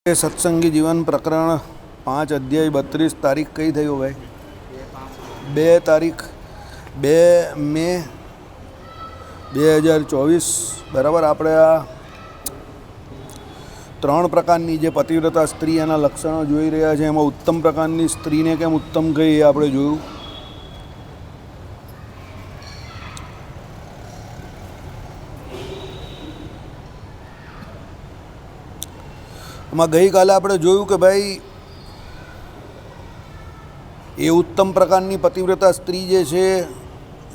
सत्संगी जीवन प्रकरण 5 अध्याय 32 तारीख कई थी हो भाई 2 तारीख 2 મે 2024 बराबर। આપણે આ 3 પ્રકારની જે પતિવ્રતા સ્ત્રી એના લક્ષણો જોઈ રહ્યા છે એમાં ઉત્તમ પ્રકારની સ્ત્રીને કેમ ઉત્તમ કહી એ આપણે જોયું। એમાં ગઈકાલે આપણે જોયું કે ભાઈ એ ઉત્તમ પ્રકારની પતિવ્રતા સ્ત્રી જે છે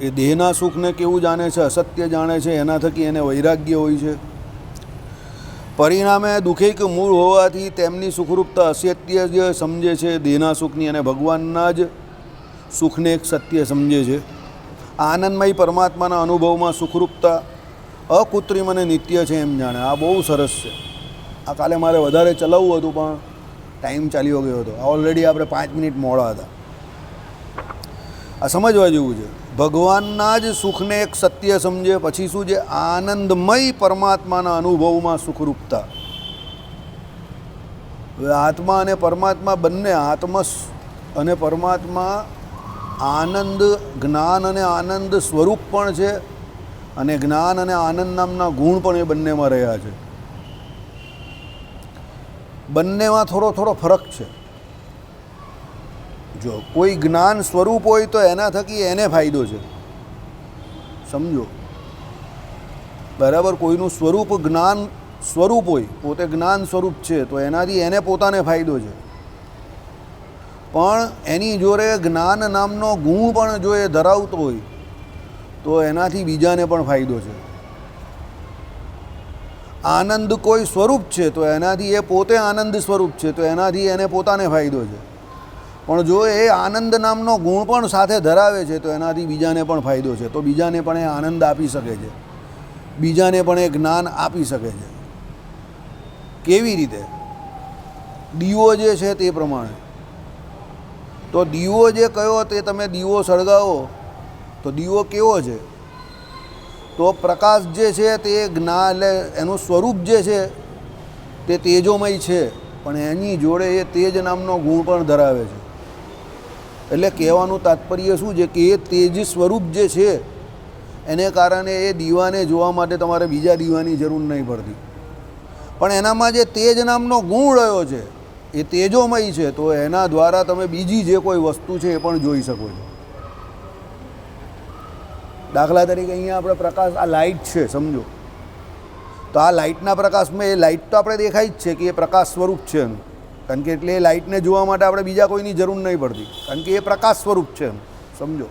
એ દેહના સુખને કેવું જાણે છે, અસત્ય જાણે છે, એના થકી એને વૈરાગ્ય હોય છે। પરિણામે દુઃખિક મૂળ હોવાથી તેમની સુખરૂપતા અસત્ય જ સમજે છે, દેહના સુખની, અને ભગવાનના જ સુખને એક સત્ય સમજે છે। આનંદમય પરમાત્માના અનુભવમાં સુખરૂપતા અકૃત્રિમ અને નિત્ય છે એમ જાણે। આ બહુ સરસ છે। આ કાલે મારે વધારે ચલાવવું હતું પણ ટાઈમ ચાલ્યો ગયો હતો। ઓલરેડી આપણે 5 મિનિટ મોડા હતા। આ સમજવા જેવું છે। ભગવાનના જ સુખને એક સત્ય સમજે, પછી શું છે? આનંદમય પરમાત્માના અનુભવમાં સુખરૂપતા। આત્મા અને પરમાત્મા બંને, આત્મા અને પરમાત્મા આનંદ, જ્ઞાન અને આનંદ સ્વરૂપ પણ છે, અને જ્ઞાન અને આનંદ નામના ગુણ પણ એ બંનેમાં રહ્યા છે। બંનેમાં થોડો થોડો ફરક છે। જો કોઈ જ્ઞાન સ્વરૂપ હોય તો એના થકી એને ફાયદો છે, સમજો બરાબર। કોઈનું સ્વરૂપ જ્ઞાન સ્વરૂપ હોય, પોતે જ્ઞાન સ્વરૂપ છે તો એનાથી એને પોતાને ફાયદો છે, પણ એની જોડે જ્ઞાન નામનો ગુણ પણ જો એ ધરાવતો હોય તો એનાથી બીજાને પણ ફાયદો છે। આનંદ કોઈ સ્વરૂપ છે તો એનાથી એ પોતે આનંદ સ્વરૂપ છે તો એનાથી એને પોતાને ફાયદો છે, પણ જો એ આનંદ નામનો ગુણ પણ સાથે ધરાવે છે તો એનાથી બીજાને પણ ફાયદો છે, તો બીજાને પણ એ આનંદ આપી શકે છે, બીજાને પણ એ જ્ઞાન આપી શકે છે। કેવી રીતે? દીવો જે છે તે પ્રમાણે। તો દીવો જે કયો તે તમે દીવો સળગાવો તો દીવો કેવો છે? તો પ્રકાશ જે છે તે જ્ઞાન, એટલે એનું સ્વરૂપ જે છે તે તેજોમય છે, પણ એની જોડે એ તેજ નામનો ગુણ પણ ધરાવે છે। એટલે કહેવાનું તાત્પર્ય શું છે કે એ તેજ સ્વરૂપ જે છે એને કારણે એ દીવાને જોવા માટે તમારે બીજા દીવાની જરૂર નહીં પડતી, પણ એનામાં જે તેજ નામનો ગુણ રહ્યો છે એ તેજોમય છે, તો એના દ્વારા તમે બીજી જે કોઈ વસ્તુ છે એ પણ જોઈ શકો છો। દાખલા તરીકે અહીંયા આપણે પ્રકાશ, આ લાઇટ છે સમજો, તો આ લાઇટના પ્રકાશમાં એ લાઇટ તો આપણે દેખાય જ છે કે એ પ્રકાશ સ્વરૂપ છે એનું, કારણ કે એટલે એ લાઇટને જોવા માટે આપણે બીજા કોઈની જરૂર નહીં પડતી, કારણ કે એ પ્રકાશ સ્વરૂપ છે એનું, સમજો।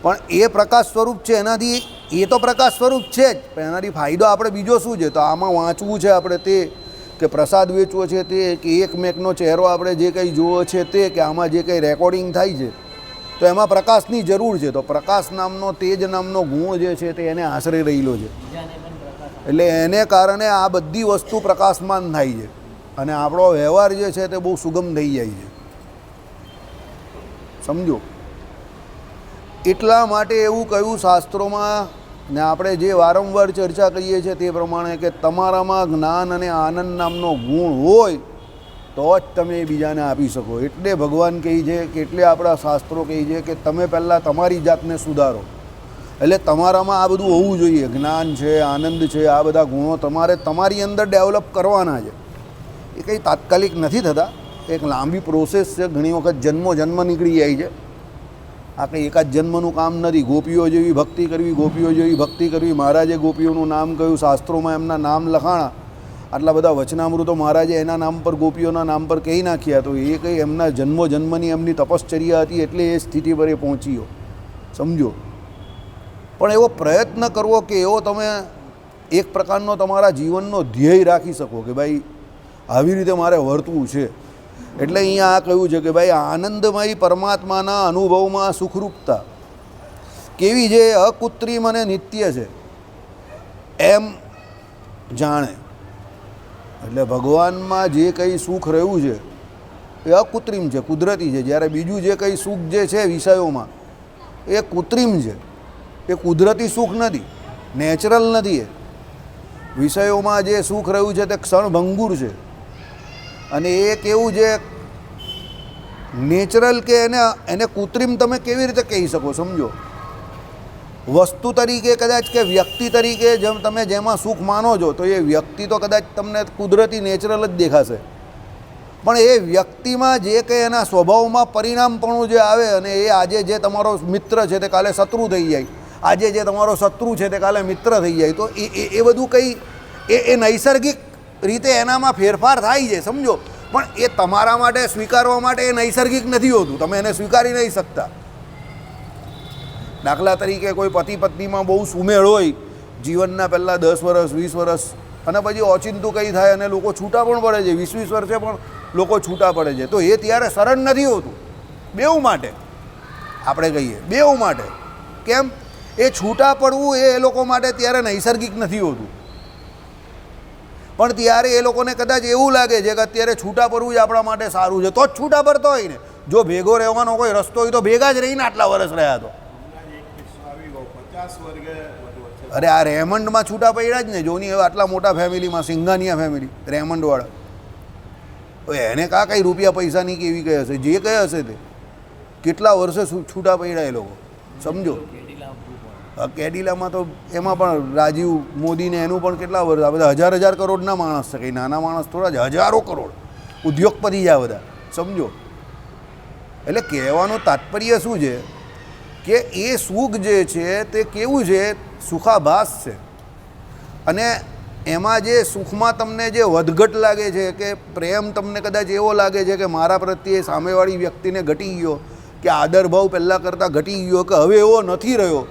પણ એ પ્રકાશ સ્વરૂપ છે, એનાથી એ તો પ્રકાશ સ્વરૂપ છે જ, પણ એનાથી ફાયદો આપણે બીજો શું છે? તો આમાં વાંચવું છે આપણે તે, કે પ્રસાદ વેચવો છે તે, કે એકમેકનો ચહેરો આપણે જે કંઈ જોવો છે તે, કે આમાં જે કંઈ રેકોર્ડિંગ થાય છે તો એમાં પ્રકાશની જરૂર છે, તો પ્રકાશ નામનો, તેજ નામનો ગુણ જે છે તે એને આશરે રહેલો છે, એટલે એને કારણે આ બધી વસ્તુ પ્રકાશમાન થાય છે, અને આપણો વ્યવહાર જે છે તે બહુ સુગમ થઈ જાય છે, સમજો। એટલા માટે એવું કહ્યું શાસ્ત્રોમાં, ને આપણે જે વારંવાર ચર્ચા કરીએ છીએ તે પ્રમાણે, કે તમારામાં જ્ઞાન અને આનંદ નામનો ગુણ હોય તો જ તમે બીજાને આપી શકો। એટલે ભગવાન કહે છે કે, એટલે આપણા શાસ્ત્રો કહે છે કે તમે પહેલાં તમારી જાતને સુધારો, એટલે તમારામાં આ બધું હોવું જોઈએ, જ્ઞાન છે, આનંદ છે, આ બધા ગુણો તમારે તમારી અંદર ડેવલપ કરવાના છે। એ કંઈ તાત્કાલિક નથી થતા, એક લાંબી પ્રોસેસ છે, ઘણી વખત જન્મ નીકળી જાય છે, આ કંઈ એકાદ જન્મનું કામ નથી। ગોપીઓ જેવી ભક્તિ કરવી, ગોપીઓ જેવી ભક્તિ કરવી, મહારાજે ગોપીઓનું નામ કહ્યું, શાસ્ત્રોમાં એમના નામ લખાણા, આટલા બધા વચનામૃતો મહારાજે એના નામ પર, ગોપીઓના નામ પર કહી નાખ્યા, તો એ કંઈ એમના જન્મની એમની તપશ્ચર્યા હતી એટલે એ સ્થિતિ પર એ પહોંચ્યો, સમજો। પણ એવો પ્રયત્ન કરવો કે એવો તમે એક પ્રકારનો તમારા જીવનનો ધ્યેય રાખી શકો કે ભાઈ આવી રીતે મારે વર્તવું છે। એટલે અહીંયા આ કહ્યું છે કે ભાઈ આનંદમય પરમાત્માના અનુભવમાં સુખરૂપતા કેવી છે? અકૃત્રિમ અને નિત્ય છે એમ જાણે। એટલે ભગવાનમાં જે કંઈ સુખ રહ્યું છે એ અકૃત્રિમ છે, કુદરતી છે, જ્યારે બીજું જે કંઈ સુખ જે છે વિષયોમાં એ કૃત્રિમ છે, એ કુદરતી સુખ નથી, નેચરલ નથી। એ વિષયોમાં જે સુખ રહ્યું છે તે ક્ષણભંગુર છે, અને એ કેવું છે નેચરલ કે એને કૃત્રિમ તમે કેવી રીતે કહી શકો? સમજો, વસ્તુ તરીકે કદાચ કે વ્યક્તિ તરીકે જેમ તમે જેમાં સુખ માનો છો તો એ વ્યક્તિ તો કદાચ તમને કુદરતી નેચરલ જ દેખાશે, પણ એ વ્યક્તિમાં જે કંઈ એના સ્વભાવમાં પરિણામપણું જે આવે અને એ આજે જે તમારો મિત્ર છે તે કાલે શત્રુ થઈ જાય, આજે જે તમારો શત્રુ છે તે કાલે મિત્ર થઈ જાય, તો એ બધું કંઈ એ નૈસર્ગિક રીતે એનામાં ફેરફાર થાય છે. સમજો, પણ એ તમારા માટે સ્વીકારવા માટે એ નૈસર્ગિક નથી હોતું, તમે એને સ્વીકારી નહીં શકતા. દાખલા તરીકે કોઈ પતિ પત્નીમાં બહુ સુમેળ હોય જીવનના પહેલાં 10 વર્ષ 20 વર્ષ, અને પછી ઓચિંતું કંઈ થાય અને લોકો છૂટા પણ પડે છે, 20-20 વર્ષે પણ લોકો છૂટા પડે છે, તો એ ત્યારે સરળ નથી હોતું બેઉ માટે. આપણે કહીએ બેઉ માટે. કેમ? એ છૂટા પડવું એ લોકો માટે ત્યારે નૈસર્ગિક નથી હોતું, પણ ત્યારે એ લોકોને કદાચ એવું લાગે છે કે અત્યારે છૂટા પડવું જ આપણા માટે સારું છે, તો જ છૂટા પડતો હોય ને. જો ભેગો રહેવાનો કોઈ રસ્તો હોય તો ભેગા જ રહીને આટલા વર્ષ રહ્યા. તો અરે આ રેમંડમાં છૂટા પડ્યા જ ને, જોની હવે આટલા મોટા ફેમિલીમાં, સિંઘાનિયા ફેમિલી રેમંડવાળા, એને કાં કંઈ રૂપિયા પૈસાની કેવી કહે હશે, જે કહે હશે તે કેટલા વર્ષે છૂટા પડ્યા એ લોકો. સમજો, કેડિલામાં તો એમાં પણ રાજીવ મોદીને એનું પણ કેટલા વર્ષ, આ બધા હજાર કરોડના માણસ છે, કંઈ નાના માણસ થોડા જ, હજારો કરોડ ઉદ્યોગપતિ છે આ બધા. સમજો, એટલે કહેવાનું તાત્પર્ય શું છે કે એ સુખ જે છે તે કેવું છે, સુખાભાસ છે. અને એમાં જે સુખમાં તમને જે વધઘટ લાગે છે કે પ્રેમ તમને કદાચ એવો લાગે છે કે મારા પ્રત્યે સામેવાળી વ્યક્તિને ઘટી ગયો, કે આદરભાવ પહેલાં કરતાં ઘટી ગયો, કે હવે એવો નથી રહ્યો,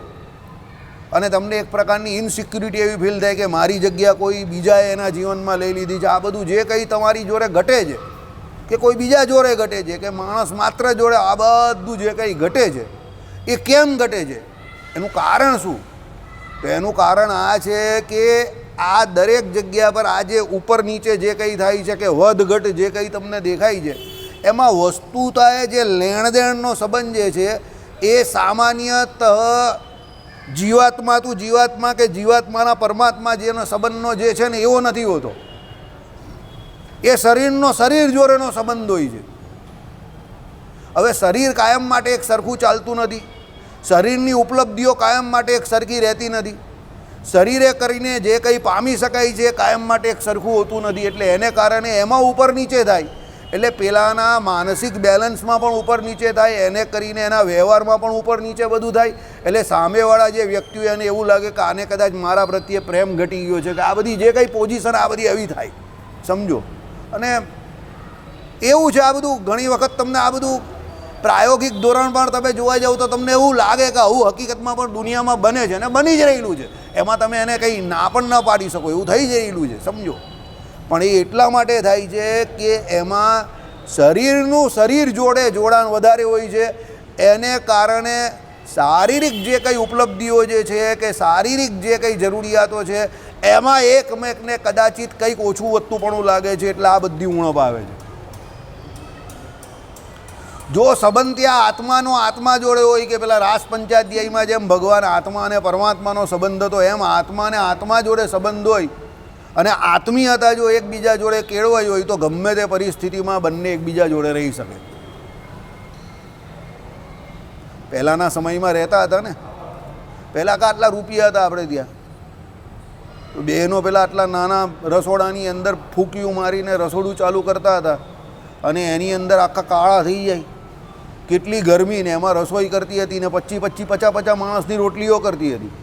અને તમને એક પ્રકારની ઇનસિક્યુરિટી એવી ફીલ થાય કે મારી જગ્યા કોઈ બીજાએ એના જીવનમાં લઈ લીધી છે. આ બધું જે કંઈ તમારી જોડે ઘટે છે કે કોઈ બીજા જોડે ઘટે છે કે માણસ માત્ર જોડે, આ બધું જે કંઈ ઘટે છે એ કેમ ઘટે છે, એનું કારણ શું? તો એનું કારણ આ છે કે આ દરેક જગ્યા પર આ જે ઉપર નીચે જે કંઈ થાય છે કે વધઘટ જે કંઈ તમને દેખાય છે, એમાં વસ્તુતાએ જે લેણદેણનો સંબંધ જે છે એ સામાન્યતઃ જીવાત્મા તું જીવાત્મા કે જીવાત્માના પરમાત્મા જેનો સંબંધનો જે છે ને એવો નથી હોતો. એ શરીરનો શરીર જોડેનો સંબંધ હોય છે. હવે શરીર કાયમ માટે એક સરખું ચાલતું નથી, શરીરની ઉપલબ્ધિઓ કાયમ માટે એક સરખી રહેતી નથી, શરીરે કરીને જે કંઈ પામી શકાય છે કાયમ માટે એક સરખું હોતું નથી. એટલે એને કારણે એમાં ઉપર નીચે થાય, એટલે પેલાના માનસિક બેલેન્સમાં પણ ઉપર નીચે થાય, એને કરીને એના વ્યવહારમાં પણ ઉપર નીચે બધું થાય. એટલે સામેવાળા જે વ્યક્તિઓ એને એવું લાગે કે આને કદાચ મારા પ્રત્યે પ્રેમ ઘટી ગયો છે, કે આ બધી જે કંઈ પોઝિશન આ બધી આવી થાય. સમજો, અને એવું છે આ બધું. ઘણી વખત તમને આ બધું પ્રાયોગિક ધોરણ પર તમે જોવા જાવ તો તમને એવું લાગે કે આવું હકીકતમાં પણ દુનિયામાં બને છે અને બની જ રહેલું છે. એમાં તમે એને કંઈ ના પણ ન પાડી શકો, એવું થઈ જ રહેલું છે. સમજો, પણ એ એટલા માટે થાય છે કે એમાં શરીરનું શરીર જોડે જોડાણ વધારે હોય છે. એને કારણે શારીરિક જે કંઈ ઉપલબ્ધિઓ જે છે કે શારીરિક જે કંઈ જરૂરિયાતો છે એમાં એકમેકને કદાચિત કંઈક ઓછું વધતું પણ લાગે છે, એટલે આ બધી ઉણપ આવે છે. જો સંબંધ ત્યાં આત્માનો આત્મા જોડે હોય, કે પેલા રાસ પંચાધ્યાયમાં જેમ ભગવાન આત્મા અને પરમાત્માનો સંબંધ હતો, એમ આત્મા અને આત્મા જોડે સંબંધ હોય અને આત્મીયતા જો એકબીજા જોડે કેળવાઈ હોય તો ગમે તે પરિસ્થિતિમાં બંને એકબીજા જોડે રહી શકે. પહેલાંના સમયમાં રહેતા હતા ને, પહેલાં આટલા રૂપિયા હતા આપણે ત્યાં, તો બહેનો પેલા આટલા નાના રસોડાની અંદર ફૂંકીયું મારીને રસોડું ચાલુ કરતા હતા, અને એની અંદર આખા કાળા થઈ જાય. કેટલી ગરમી, ને એમાં રસોઈ કરતી હતી ને 50 માણસની રોટલીઓ કરતી હતી,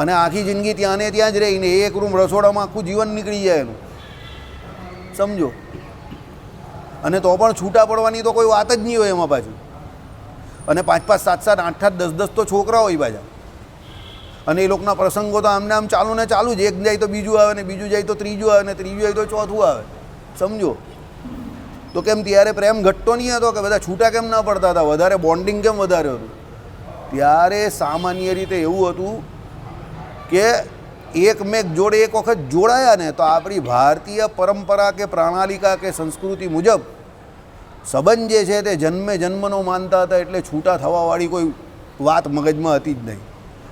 અને આખી જિંદગી ત્યાં ને ત્યાં જ રહીને એક રૂમ રસોડામાં આખું જીવન નીકળી જાય એનું. સમજો, અને તો પણ છૂટા પડવાની તો કોઈ વાત જ નહીં હોય એમાં પાછું. અને 5-5, 7-7, 8-8, 10-10 તો છોકરા હોય પાછા, અને એ લોકોના પ્રસંગો તો આમને આમ ચાલુ ને ચાલુ જ. એક જાય તો બીજું આવે, ને બીજું જાય તો ત્રીજું આવે, ને ત્રીજું જાય તો ચોથું આવે. સમજો, તો કેમ ત્યારે પ્રેમ ઘટતો નહીં હતો કે બધા છૂટા કેમ ના પડતા હતા, વધારે બોન્ડિંગ કેમ વધારે હતું? ત્યારે સામાન્ય રીતે એવું હતું કે એકમેક જોડે એક વખત જોડાયા ને તો આપણી ભારતીય પરંપરા કે પ્રણાલિકા કે સંસ્કૃતિ મુજબ સંબંધ જે છે તે જન્મે જન્મનો માનતા હતા, એટલે છૂટા થવાવાળી કોઈ વાત મગજમાં હતી જ નહીં.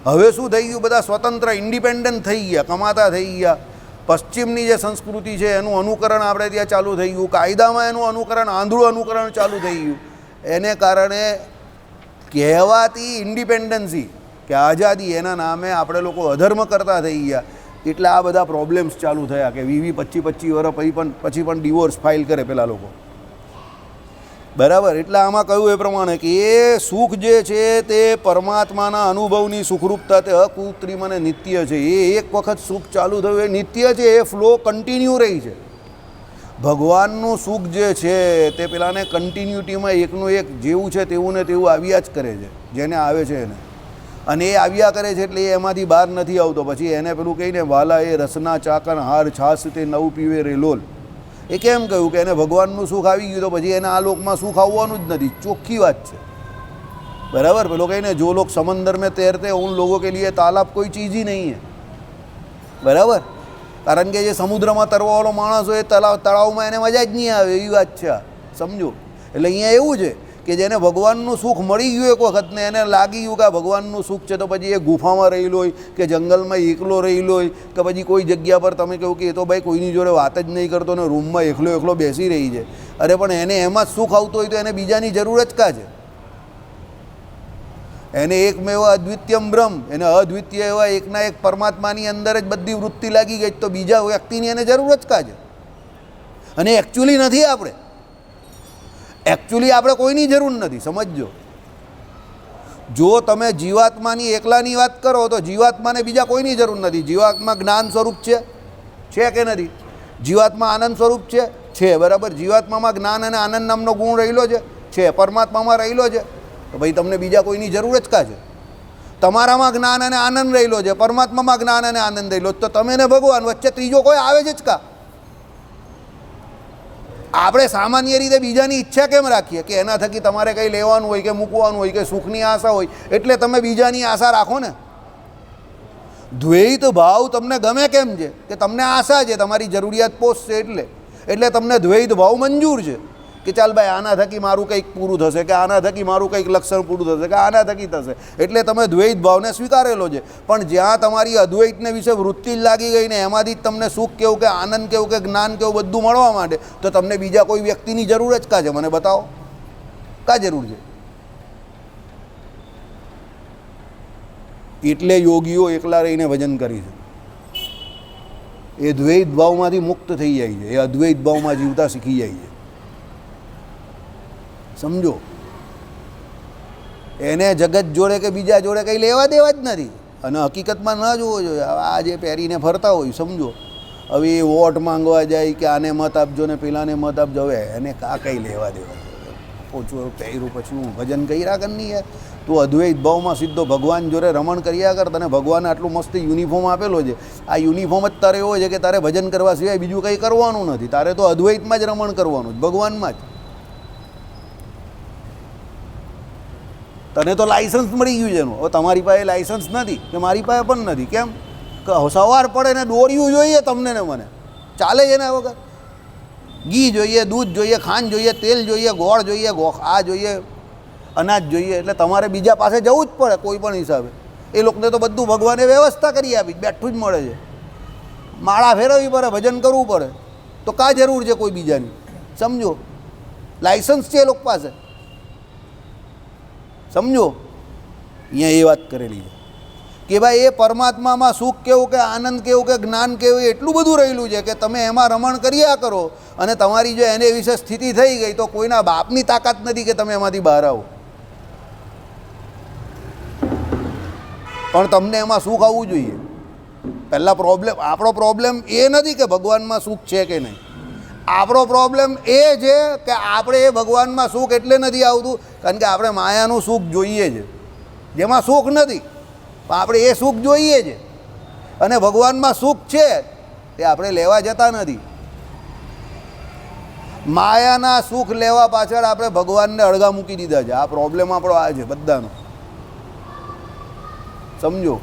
હવે શું થઈ ગયું, બધા સ્વતંત્ર ઇન્ડિપેન્ડન્ટ થઈ ગયા, કમાતા થઈ ગયા, પશ્ચિમની જે સંસ્કૃતિ છે એનું અનુકરણ આપણે ત્યાં ચાલુ થઈ ગયું, કાયદામાં એનું અનુકરણ, આંધળું અનુકરણ ચાલુ થઈ ગયું. એને કારણે કહેવાતી ઇન્ડિપેન્ડન્સી કે આઝાદી, એના નામે આપણે લોકો અધર્મ કરતા થઈ ગયા. એટલે આ બધા પ્રોબ્લેમ્સ ચાલુ થયા કે 20-25 વર્ષ પછી પણ ડિવોર્સ ફાઇલ કરે પેલા લોકો, બરાબર. એટલે આમાં કહ્યું એ પ્રમાણે કે એ સુખ જે છે તે પરમાત્માના અનુભવની સુખરૂપતા તે અકૃત્રિમ અને નિત્ય છે. એ એક વખત સુખ ચાલુ થયું એ નિત્ય છે, એ ફ્લો કન્ટિન્યુ રહી છે. ભગવાનનું સુખ જે છે તે પેલાને કન્ટિન્યુટીમાં એકનું એક જેવું છે તેવું ને તેવું આવ્યા જ કરે છે, જેને આવે છે એને. અને એ આવ્યા કરે છે એટલે એ એમાંથી બહાર નથી આવતો. પછી એને પેલું કહીને વાલા એ રસના ચાકન હાર છાસ તે નવ પીવે રેલોલ. એ કેમ કહ્યું કે એને ભગવાનનું સુખ આવી ગયું તો પછી એને આ લોકમાં સુખ આવવાનું જ નથી. ચોખ્ખી વાત છે, બરાબર. પેલો કહીને જો લોગ સમંદર મેં તैरते उन लोगों के लिए तालाब कोई चीज़ ही नहीं है, બરાબર. કારણ કે જે સમુદ્રમાં તરવાવાળો માણસ હોય તળાવમાં એને મજા જ નહીં આવે, એવી વાત છે, સમજો. એટલે અહીંયા એવું છે કે જેને ભગવાનનું સુખ મળી ગયું એક વખત ને એને લાગી ગયું કે આ ભગવાનનું સુખ છે, તો પછી એ ગુફામાં રહેલો હોય કે જંગલમાં એકલો રહેલો હોય કે પછી કોઈ જગ્યા પર તમે કહું કે એ તો ભાઈ કોઈની જોડે વાત જ નહીં કરતો ને રૂમમાં એકલો બેસી રહી છે. અરે પણ એને એમાં જ સુખ આવતું હોય તો એને બીજાની જરૂર જ કાં છે? એને એકમેવ અદ્વિતીયમ બ્રહ્મ, એને અદ્વિતીય એવા એકના એક પરમાત્માની અંદર જ બધી વૃત્તિ લાગી ગઈ તો બીજા વ્યક્તિની એને જરૂર જ કાં છે? અને એકચ્યુઅલી નથી આપણે કોઈની જરૂર નથી, સમજજો. જો તમે જીવાત્માની એકલાની વાત કરો તો જીવાત્માને બીજા કોઈની જરૂર નથી. જીવાત્મા જ્ઞાન સ્વરૂપ છે કે નથી? જીવાત્મા આનંદ સ્વરૂપ છે, બરાબર. જીવાત્મામાં જ્ઞાન અને આનંદ નામનો ગુણ રહેલો છે, પરમાત્મામાં રહેલો છે. તો ભાઈ તમને બીજા કોઈની જરૂર જ કાં છે? તમારામાં જ્ઞાન અને આનંદ રહેલો છે, પરમાત્મામાં જ્ઞાન અને આનંદ રહેલો, તો તમે ને ભગવાન વચ્ચે ત્રીજો કોઈ આવે છે જ કાં? આપણે સામાન્ય રીતે બીજાની ઈચ્છા કેમ રાખીએ કે એના થકી તમારે કંઈ લેવાનું હોય કે મૂકવાનું હોય કે સુખની આશા હોય એટલે તમે બીજાની આશા રાખો ને. દ્વૈત ભાવ તમને ગમે કેમ છે કે તમને આશા છે, તમારી જરૂરિયાત પોષશે એટલે તમને દ્વૈત ભાવ મંજૂર છે કે ચાલ ભાઈ આના થકી મારું કંઈક પૂરું થશે કે આના થકી મારું કંઈક લક્ષણ પૂરું થશે કે આના થકી થશે, એટલે તમે દ્વૈત ભાવને સ્વીકારેલો છે. પણ જ્યાં તમારી અદ્વૈતને વિશે વૃત્તિ જ લાગી ગઈ ને એમાંથી જ તમને સુખ કેવું કે આનંદ કેવું કે જ્ઞાન કેવું બધું મળવા માંડે તો તમને બીજા કોઈ વ્યક્તિની જરૂર જ કાં છે? મને બતાવો, કાં જરૂર છે? એટલે યોગીઓ એકલા રહીને ભજન કરી છે. એ દ્વૈત ભાવમાંથી મુક્ત થઈ જાય છે, એ અદ્વૈત ભાવમાં જીવતા શીખી જાય છે, સમજો. એને જગત જોડે કે બીજા જોડે કંઈ લેવા દેવા જ નથી. અને હકીકતમાં ન જોવો જોઈએ. આ જે પહેરીને ફરતા હોય, સમજો, હવે એ વોટ માંગવા જાય કે આને મત આપજો ને પેલાને મત આપજો, હવે એને કંઈ લેવા દેવા ઓછું પહેર્યું પછી હું ભજન કર્યા કર નહીં યાર. તું અદ્વૈત ભાવમાં સીધો ભગવાન જોડે રમણ કર્યા કર. તને ભગવાને આટલું મસ્ત યુનિફોર્મ આપેલો છે, આ યુનિફોર્મ જ તારે એવો છે કે તારે ભજન કરવા સિવાય બીજું કંઈ કરવાનું નથી. તારે તો અદ્વૈતમાં જ રમણ કરવાનું જ, ભગવાનમાં જ. તને તો લાઇસન્સ મળી ગયું છે એનું. હવે તમારી પાસે લાઇસન્સ નથી કે મારી પાસે પણ નથી. કેમ કે સવાર પડે ને દોર્યું જોઈએ તમને ને મને, ચાલે છે ને વગર? ઘી જોઈએ, દૂધ જોઈએ, ખાંડ જોઈએ, તેલ જોઈએ, ગોળ જોઈએ, આ જોઈએ, અનાજ જોઈએ. એટલે તમારે બીજા પાસે જવું જ પડે કોઈ પણ હિસાબે. એ લોકોને તો બધું ભગવાને વ્યવસ્થા કરી આપી, બેઠું જ મળે છે. માળા ફેરવવી પડે, ભજન કરવું પડે, તો કાં જરૂર છે કોઈ બીજાની? સમજો, લાઇસન્સ છે એ લોકો પાસે, સમજો. અહીંયા એ વાત કરેલી છે કે ભાઈ એ પરમાત્મામાં સુખ કેવું કે આનંદ કેવું કે જ્ઞાન કેવું એટલું બધું રહેલું છે કે તમે એમાં રમણ કર્યા કરો અને તમારી જો એને વિશે સ્થિતિ થઈ ગઈ તો કોઈના બાપની તાકાત નથી કે તમે એમાંથી બહાર આવો. પણ તમને એમાં સુખ આવવું જોઈએ. પહેલાં આપણો પ્રોબ્લેમ એ નથી કે ભગવાનમાં સુખ છે કે નહીં. આપણો પ્રોબ્લેમ એ છે કે આપણે એ ભગવાનમાં સુખ એટલે નથી આવતું કારણ કે આપણે માયાનું સુખ જોઈએ છે જેમાં સુખ નથી, પણ આપણે એ સુખ જોઈએ છે. અને ભગવાનમાં સુખ છે તે આપણે લેવા જતા નથી. માયાના સુખ લેવા પાછળ આપણે ભગવાનને અળગા મૂકી દીધા છે. આ પ્રોબ્લેમ આપણો આ છે બધાનો, સમજો.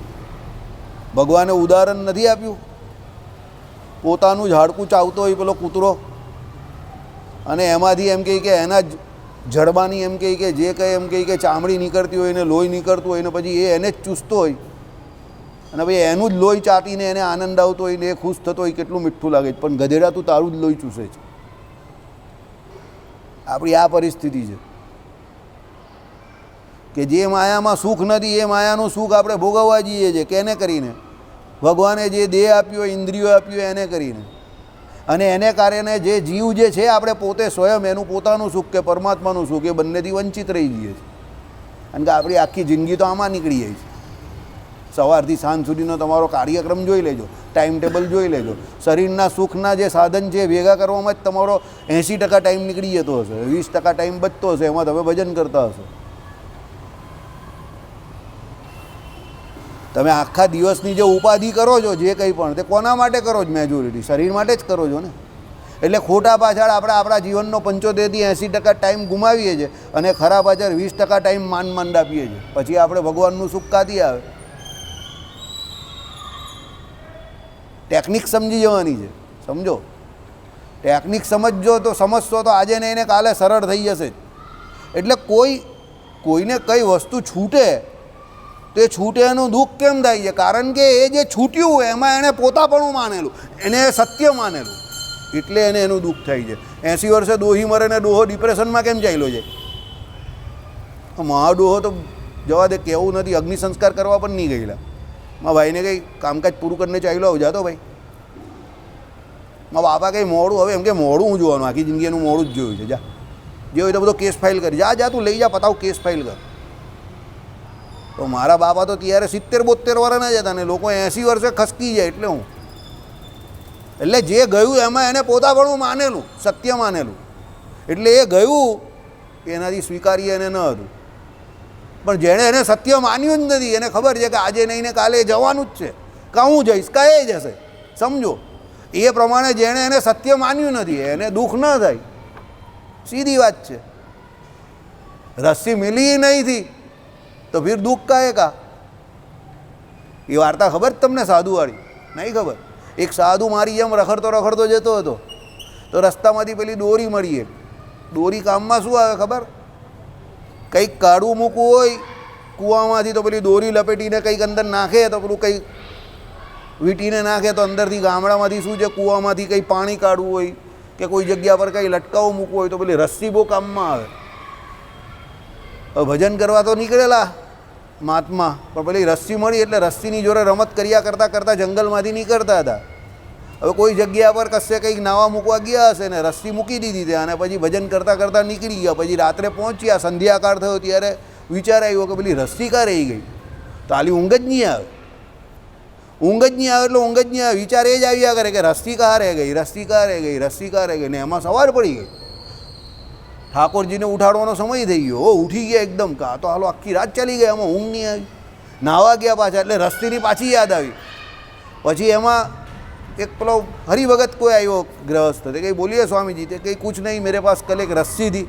ભગવાને ઉદાહરણ નથી આપ્યું. પોતાનું જ હાડકું ચાવતો હોય પેલો કૂતરો અને એમાંથી એમ કહે કે એના જડબાની એમ કહે કે જે કંઈ એમ કહે કે ચામડી નીકળતી હોય એને લોહી નીકળતું હોય ને પછી એ એને જ ચૂસતો હોય અને ભાઈ એનું જ લોહી ચાટીને એને આનંદ આવતો હોય ને એ ખુશ થતો હોય કેટલું મીઠું લાગે છે, પણ ગધેડા તું તારું જ લોહી ચૂસે છે. આપણી આ પરિસ્થિતિ છે કે જે માયામાં સુખ નથી એ માયાનું સુખ આપણે ભોગવવા જઈએ છીએ. કેને કરીને? ભગવાને જે દેહ આપ્યો, ઇન્દ્રિયો આપ્યો એને કરીને, અને એને કારણે જે જીવ જે છે આપણે પોતે સ્વયં એનું પોતાનું સુખ કે પરમાત્માનું સુખ એ બંનેથી વંચિત રહી જઈએ છીએ. કારણ કે આપણી આખી જિંદગી તો આમાં નીકળી જાય છે. સવારથી સાંજ સુધીનો તમારો કાર્યક્રમ જોઈ લેજો, ટાઈમ ટેબલ જોઈ લેજો. શરીરના સુખના જે સાધન છે ભેગા કરવામાં જ તમારો 80% ટાઈમ નીકળી જતો હશે, 20% ટાઈમ બચતો હશે, એમાં તમે ભજન કરતા હશો. તમે આખા દિવસની જે ઉપાધિ કરો છો જે કંઈ પણ, તે કોના માટે કરો છો? મેજોરિટી શરીર માટે જ કરો છો ને. એટલે ખોટા પાછળ આપણે આપણા જીવનનો 75થી 80% ટાઈમ ગુમાવીએ છીએ અને ખરા પાછળ 20% ટાઈમ માંડ આપીએ છીએ. પછી આપણે ભગવાનનું સુખ કાથી આવે? ટેકનિક સમજી જવાની છે. સમજો, ટેકનિક સમજજો તો સમજશો તો આજે ને એને કાલે સરળ થઈ જશે. એટલે કોઈને કઈ વસ્તુ છૂટે તો એ છૂટે એનું દુઃખ કેમ થાય છે? કારણ કે એ જે છૂટ્યું હોય એમાં એણે પોતાપણું માનેલું, એને સત્ય માનેલું, એટલે એને એનું દુઃખ થાય છે. 80 વર્ષે દોહી મરે ને ડોહો ડિપ્રેશનમાં કેમ ચાલ્યો છે? મહાડોહો તો જવા દે, કેવું નથી, અગ્નિ સંસ્કાર કરવા પણ નહીં ગયેલા. મારા ભાઈને કંઈ કામકાજ પૂરું કરીને ચાલ્યો આવું જાતો ભાઈ. મારા બાપા કંઈ મોડું, હવે એમ કે મોડું હું જોવાનું, આખી જિંદગી એનું મોડું જ જોયું છે. જા જે હોય તો બધો કેસ ફાઇલ કરી, જા તું લઈ જા, પતાવ કેસ ફાઇલ કર. તો મારા બાપા તો ત્યારે 70-72 વર્ષના જ હતા ને લોકો 80 વર્ષે ખસકી જાય. એટલે હું એટલે જે ગયું એમાં એને પોતાપણું માનેલું, સત્ય માનેલું, એટલે એ ગયું એનાથી સ્વીકાર્ય એને ન હતું. પણ જેણે એને સત્ય માન્યું જ નથી, એને ખબર છે કે આજે નહીં ને કાલે જવાનું જ છે, કાં હું જઈશ કાં એ જશે. સમજો, એ પ્રમાણે જેણે એને સત્ય માન્યું નથી એને દુઃખ ન થાય. સીધી વાત છે. રસ્સી મિલી નહીં થી તો ફિર દુઃખ કાહે કા? એ વાર્તા ખબર તમને સાધુવાળી? નહીં ખબર. એક સાધુ મારી જેમ રખડતો જતો હતો તો રસ્તામાંથી પેલી દોરી મળી. દોરી કામમાં શું આવે ખબર? કંઈક કાઢવું મૂકવું હોય કૂવામાંથી તો પેલી દોરી લપેટીને કંઈક અંદર નાખે તો પેલું કંઈક વીંટીને નાખે તો અંદરથી ગામડામાંથી શું છે કૂવામાંથી કંઈ પાણી કાઢવું હોય કે કોઈ જગ્યા પર કંઈ લટકાવું મૂકવું હોય તો પેલી રસ્સી બહુ કામમાં આવે. હવે ભજન કરવા તો નીકળેલા મહાત્મા, પણ પેલી રસ્સી મળી એટલે રસ્સીની જોડે રમત કર્યા કરતાં જંગલમાંથી નીકળતા હતા. હવે કોઈ જગ્યા પર કશે કંઈક નાવા મૂકવા ગયા હશે ને રસ્સી મૂકી દીધી ત્યાં, અને પછી ભજન કરતાં નીકળી ગયા. પછી રાત્રે પહોંચ્યા, સંધ્યાકાળ થયો ત્યારે વિચાર આવ્યો કે પેલી રસ્સી કાં રહી ગઈ? તો આલી ઊંઘ જ નહીં આવે. એટલે ઊંઘ જ નહીં આવે. વિચાર એ જ આવ્યા કરે કે રસ્સી કાં રહી ગઈ, રસ્સી કાં રહી ગઈ. ને એમાં સવાર પડી ગઈ. ઠાકોરજીને ઉઠાડવાનો સમય થઈ ગયો. ઉઠી ગયા એકદમ, કાં તો હાલો આખી રાત ચાલી ગઈ, એમાં ઊંઘ નહીં આવી. નાવા ગયા પાછા એટલે રસ્તીની પાછી યાદ આવી. પછી એમાં એક પેલો હરિભગત કોઈ આવ્યો गृहस्थ, તે કંઈ બોલીએ स्वामी जी, તે કંઈ कुछ नहीं मेरे पास कल एक रस्सी थी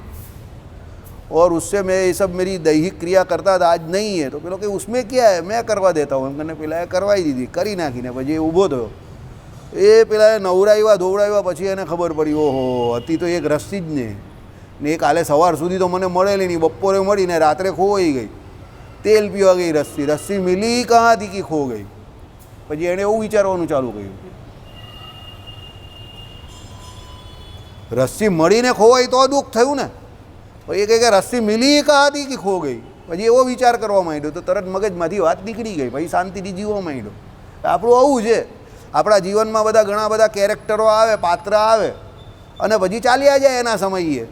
और उससे मैं ये सब मेरी दैहिक क्रिया करता था, आज नहीं है. तो પેલો કે उसमें क्या है, मैं करवा देता हूँ. એમ કરીને પેલાએ કરવાઈ દીધી, કરી નાખીને પછી એ ઊભો થયો. એ પેલાએ નવરાવ્યા ધોવડાવ્યા, પછી એને ખબર પડી ઓહો હતી તો એક રસ્સી જ ને એ કાલે સવાર સુધી તો મને મળેલી નહીં, બપોરે મળીને રાત્રે ખોવાઈ ગઈ. તેલ પીવા ગઈ રસ્સી મિલી કહાં થી કે ખો ગઈ. પછી એણે એવું વિચારવાનું ચાલુ કર્યું, રસ્સી મળીને ખોવાઈ તો દુઃખ થયું ને. પછી એ કહે કે રસ્સી મિલી કહાં થી કે ખો ગઈ. પછી એવો વિચાર કરવા માંડ્યો તો તરત મગજમાંથી વાત નીકળી ગઈ. પછી શાંતિથી જીવવા માંડ્યો. આપણું આવું છે, આપણા જીવનમાં ઘણા બધા કેરેક્ટરો આવે, પાત્ર આવે અને પછી ચાલ્યા જાય એના સમયે.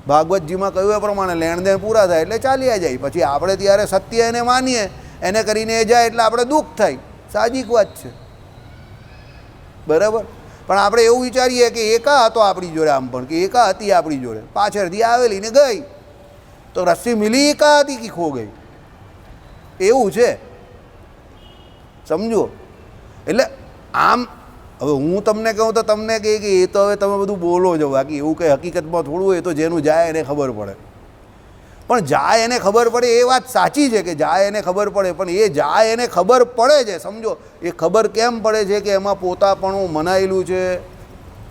ભાગવતજીમાં કહ્યું એ પ્રમાણે લેણદેણ પૂરા થાય એટલે ચાલ્યા જાય. પછી આપણે ત્યારે સત્ય એને માનીએ, એને કરીને એ જાય એટલે આપણે દુઃખ થાય. સાહજિક વાત છે, બરાબર. પણ આપણે એવું વિચારીએ કે એકા હતો આપણી જોડે, આમ પણ કે એકા હતી આપણી જોડે, પાછળથી આવેલી ને ગઈ, તો રસ્સી મિલી એકા હતી કે ખો ગઈ, એવું છે. સમજો. એટલે આમ હવે હું તમને કહું તો તમને કહે કે એ તો હવે તમે બધું બોલો છો, બાકી એવું કંઈ હકીકતમાં થોડું હોય તો જેનું જાય એને ખબર પડે. પણ જાય એને ખબર પડે એ વાત સાચી છે કે જાય એને ખબર પડે, પણ એ જાય એને ખબર પડે છે. સમજો, એ ખબર કેમ પડે છે કે એમાં પોતાપણું મનાયેલું છે,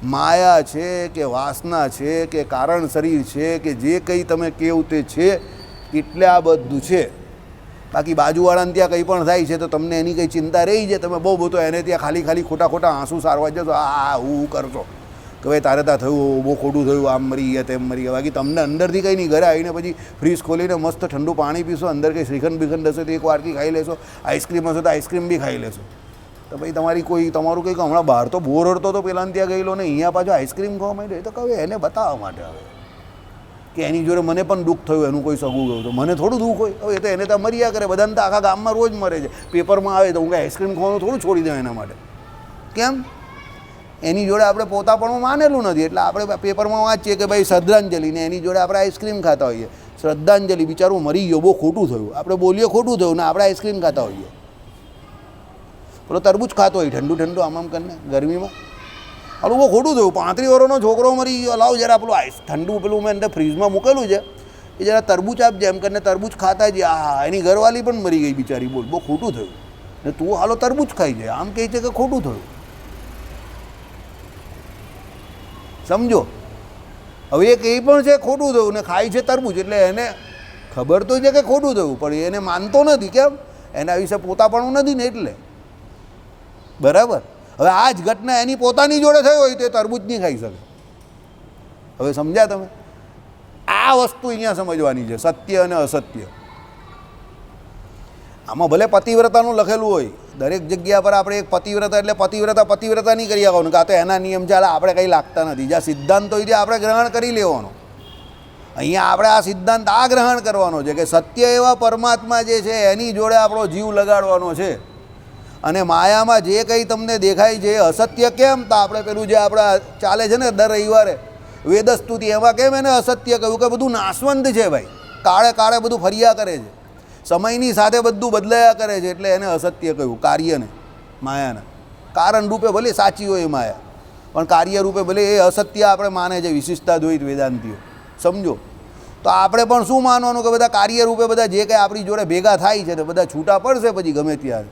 માયા છે કે વાસના છે કે કારણ શરીર છે કે જે કંઈ તમે કેવું તે છે, એટલે આ બધું છે. બાકી બાજુવાળાને ત્યાં કંઈ પણ થાય છે તો તમને એની કંઈ ચિંતા રહી છે, તમે બહુ બધો એને ત્યાં ખાલી ખાલી ખોટા ખોટા આંસુ સારવા જશો, આ હું કરશો કે ભાઈ તારે ત્યાં થયું, બહુ ખોટું થયું, આમ મરી ગયા તેમ મરી ગયા. બાકી તમને અંદરથી કંઈ નહીં, ઘરે આવીને પછી ફ્રીજ ખોલીને મસ્ત ઠંડુ પાણી પીશો, અંદર કંઈ શ્રીખંડ બીખંડ હશે તો એક વાડકી ખાઈ લેશો, આઈસ્ક્રીમ હશે તો આઈસ્ક્રીમ બી ખાઈ લેશો. તો ભાઈ તમારું કંઈક હમણાં બહાર તો બોર હડતો તો પેલાને ત્યાં ગયેલો ને અહીંયા પાછો આઈસ્ક્રીમ ખાવા માંડ્યો, એ તો કહે એને બતાવવા માટે આવે કે એની જોડે મને પણ દુઃખ થયું, એનું કોઈ સગું ગયું તો મને થોડું દુઃખ હોય. હવે એ તો એને તો મર્યા કરે, બધાને તો આખા ગામમાં રોજ મરે છે, પેપરમાં આવે તો હું આઈસ્ક્રીમ ખાવાનું થોડું છોડી દઉં એના માટે. કેમ? એની જોડે આપણે પોતાપણું માનેલું નથી એટલે આપણે પેપરમાં વાંચીએ કે ભાઈ શ્રદ્ધાંજલિ, ને એની જોડે આપણે આઈસ્ક્રીમ ખાતા હોઈએ. શ્રદ્ધાંજલિ, બિચારું મરી ગયો, બહુ ખોટું થયું, આપણે બોલીએ ખોટું થયું ને આપણે આઈસ્ક્રીમ ખાતા હોઈએ. પેલો તરબૂચ ખાતો હોય ઠંડુ ઠંડુ આમ કરીને ગરમીમાં, હાલું બહુ ખોટું થયું, 35 વર્ષનો છોકરો મરી ગયો, લાવ જરા પેલું ઠંડુ પેલું મેં અંદર ફ્રીજમાં મૂકેલું છે એ જરા તરબૂચ આપજે એમ કરીને તરબૂચ ખાતા જ, હા એની ઘરવાળી પણ મરી ગઈ બિચારી, બોલ બહુ ખોટું થયું ને તું હાલો તરબૂચ ખાઈ જાય, આમ કહે છે કે ખોટું થયું. સમજો, હવે એક એ પણ છે ખોટું થયું ને ખાય છે તરબૂચ, એટલે એને ખબર તો છે કે ખોટું થયું પણ એને માનતો નથી. કેમ? એના વિશે પોતાપણું નથી ને એટલે. બરાબર. હવે આ જ ઘટના એની પોતાની જોડે થઈ હોય તો એ તરબૂચ નહીં ખાઈ શકે. હવે સમજ્યા તમે? આ વસ્તુ અહીંયા સમજવાની છે, સત્ય અને અસત્ય. આમાં ભલે પતિવ્રતાનું લખેલું હોય, દરેક જગ્યા પર આપણે એક પતિવ્રતા એટલે પતિવ્રતા નહીં કરી આવવાનું કે આ તો એના નિયમ ચાલે, આપણે કંઈ લાગતા નથી. જ્યાં સિદ્ધાંત હોય ત્યાં આપણે ગ્રહણ કરી લેવાનો. અહીંયા આપણે આ સિદ્ધાંત આ ગ્રહણ કરવાનો છે કે સત્ય એવા પરમાત્મા જે છે એની જોડે આપણો જીવ લગાડવાનો છે, અને માયામાં જે કંઈ તમને દેખાય છે અસત્ય. કેમ? તો આપણે પેલું જે આપણા ચાલે છે ને દર રવિવારે વેદસ્તુતિ, એમાં કેમ એને અસત્ય કહ્યું કે બધું નાશવંત છે ભાઈ, કાળે કાળે બધું ફર્યા કરે છે, સમયની સાથે બધું બદલાયા કરે છે, એટલે એને અસત્ય કહ્યું. કાર્યને, માયાને કારણ રૂપે ભલે સાચી હોય એ માયા, પણ કાર્ય રૂપે ભલે એ અસત્ય આપણે માને છે વિશિષ્ટાદ્વૈત વેદાંતિઓ. સમજો? તો આપણે પણ શું માનવાનું કે બધા કાર્ય રૂપે બધા જે કંઈ આપણી જોડે ભેગા થાય છે તો બધા છૂટા પડશે પછી ગમે ત્યારે.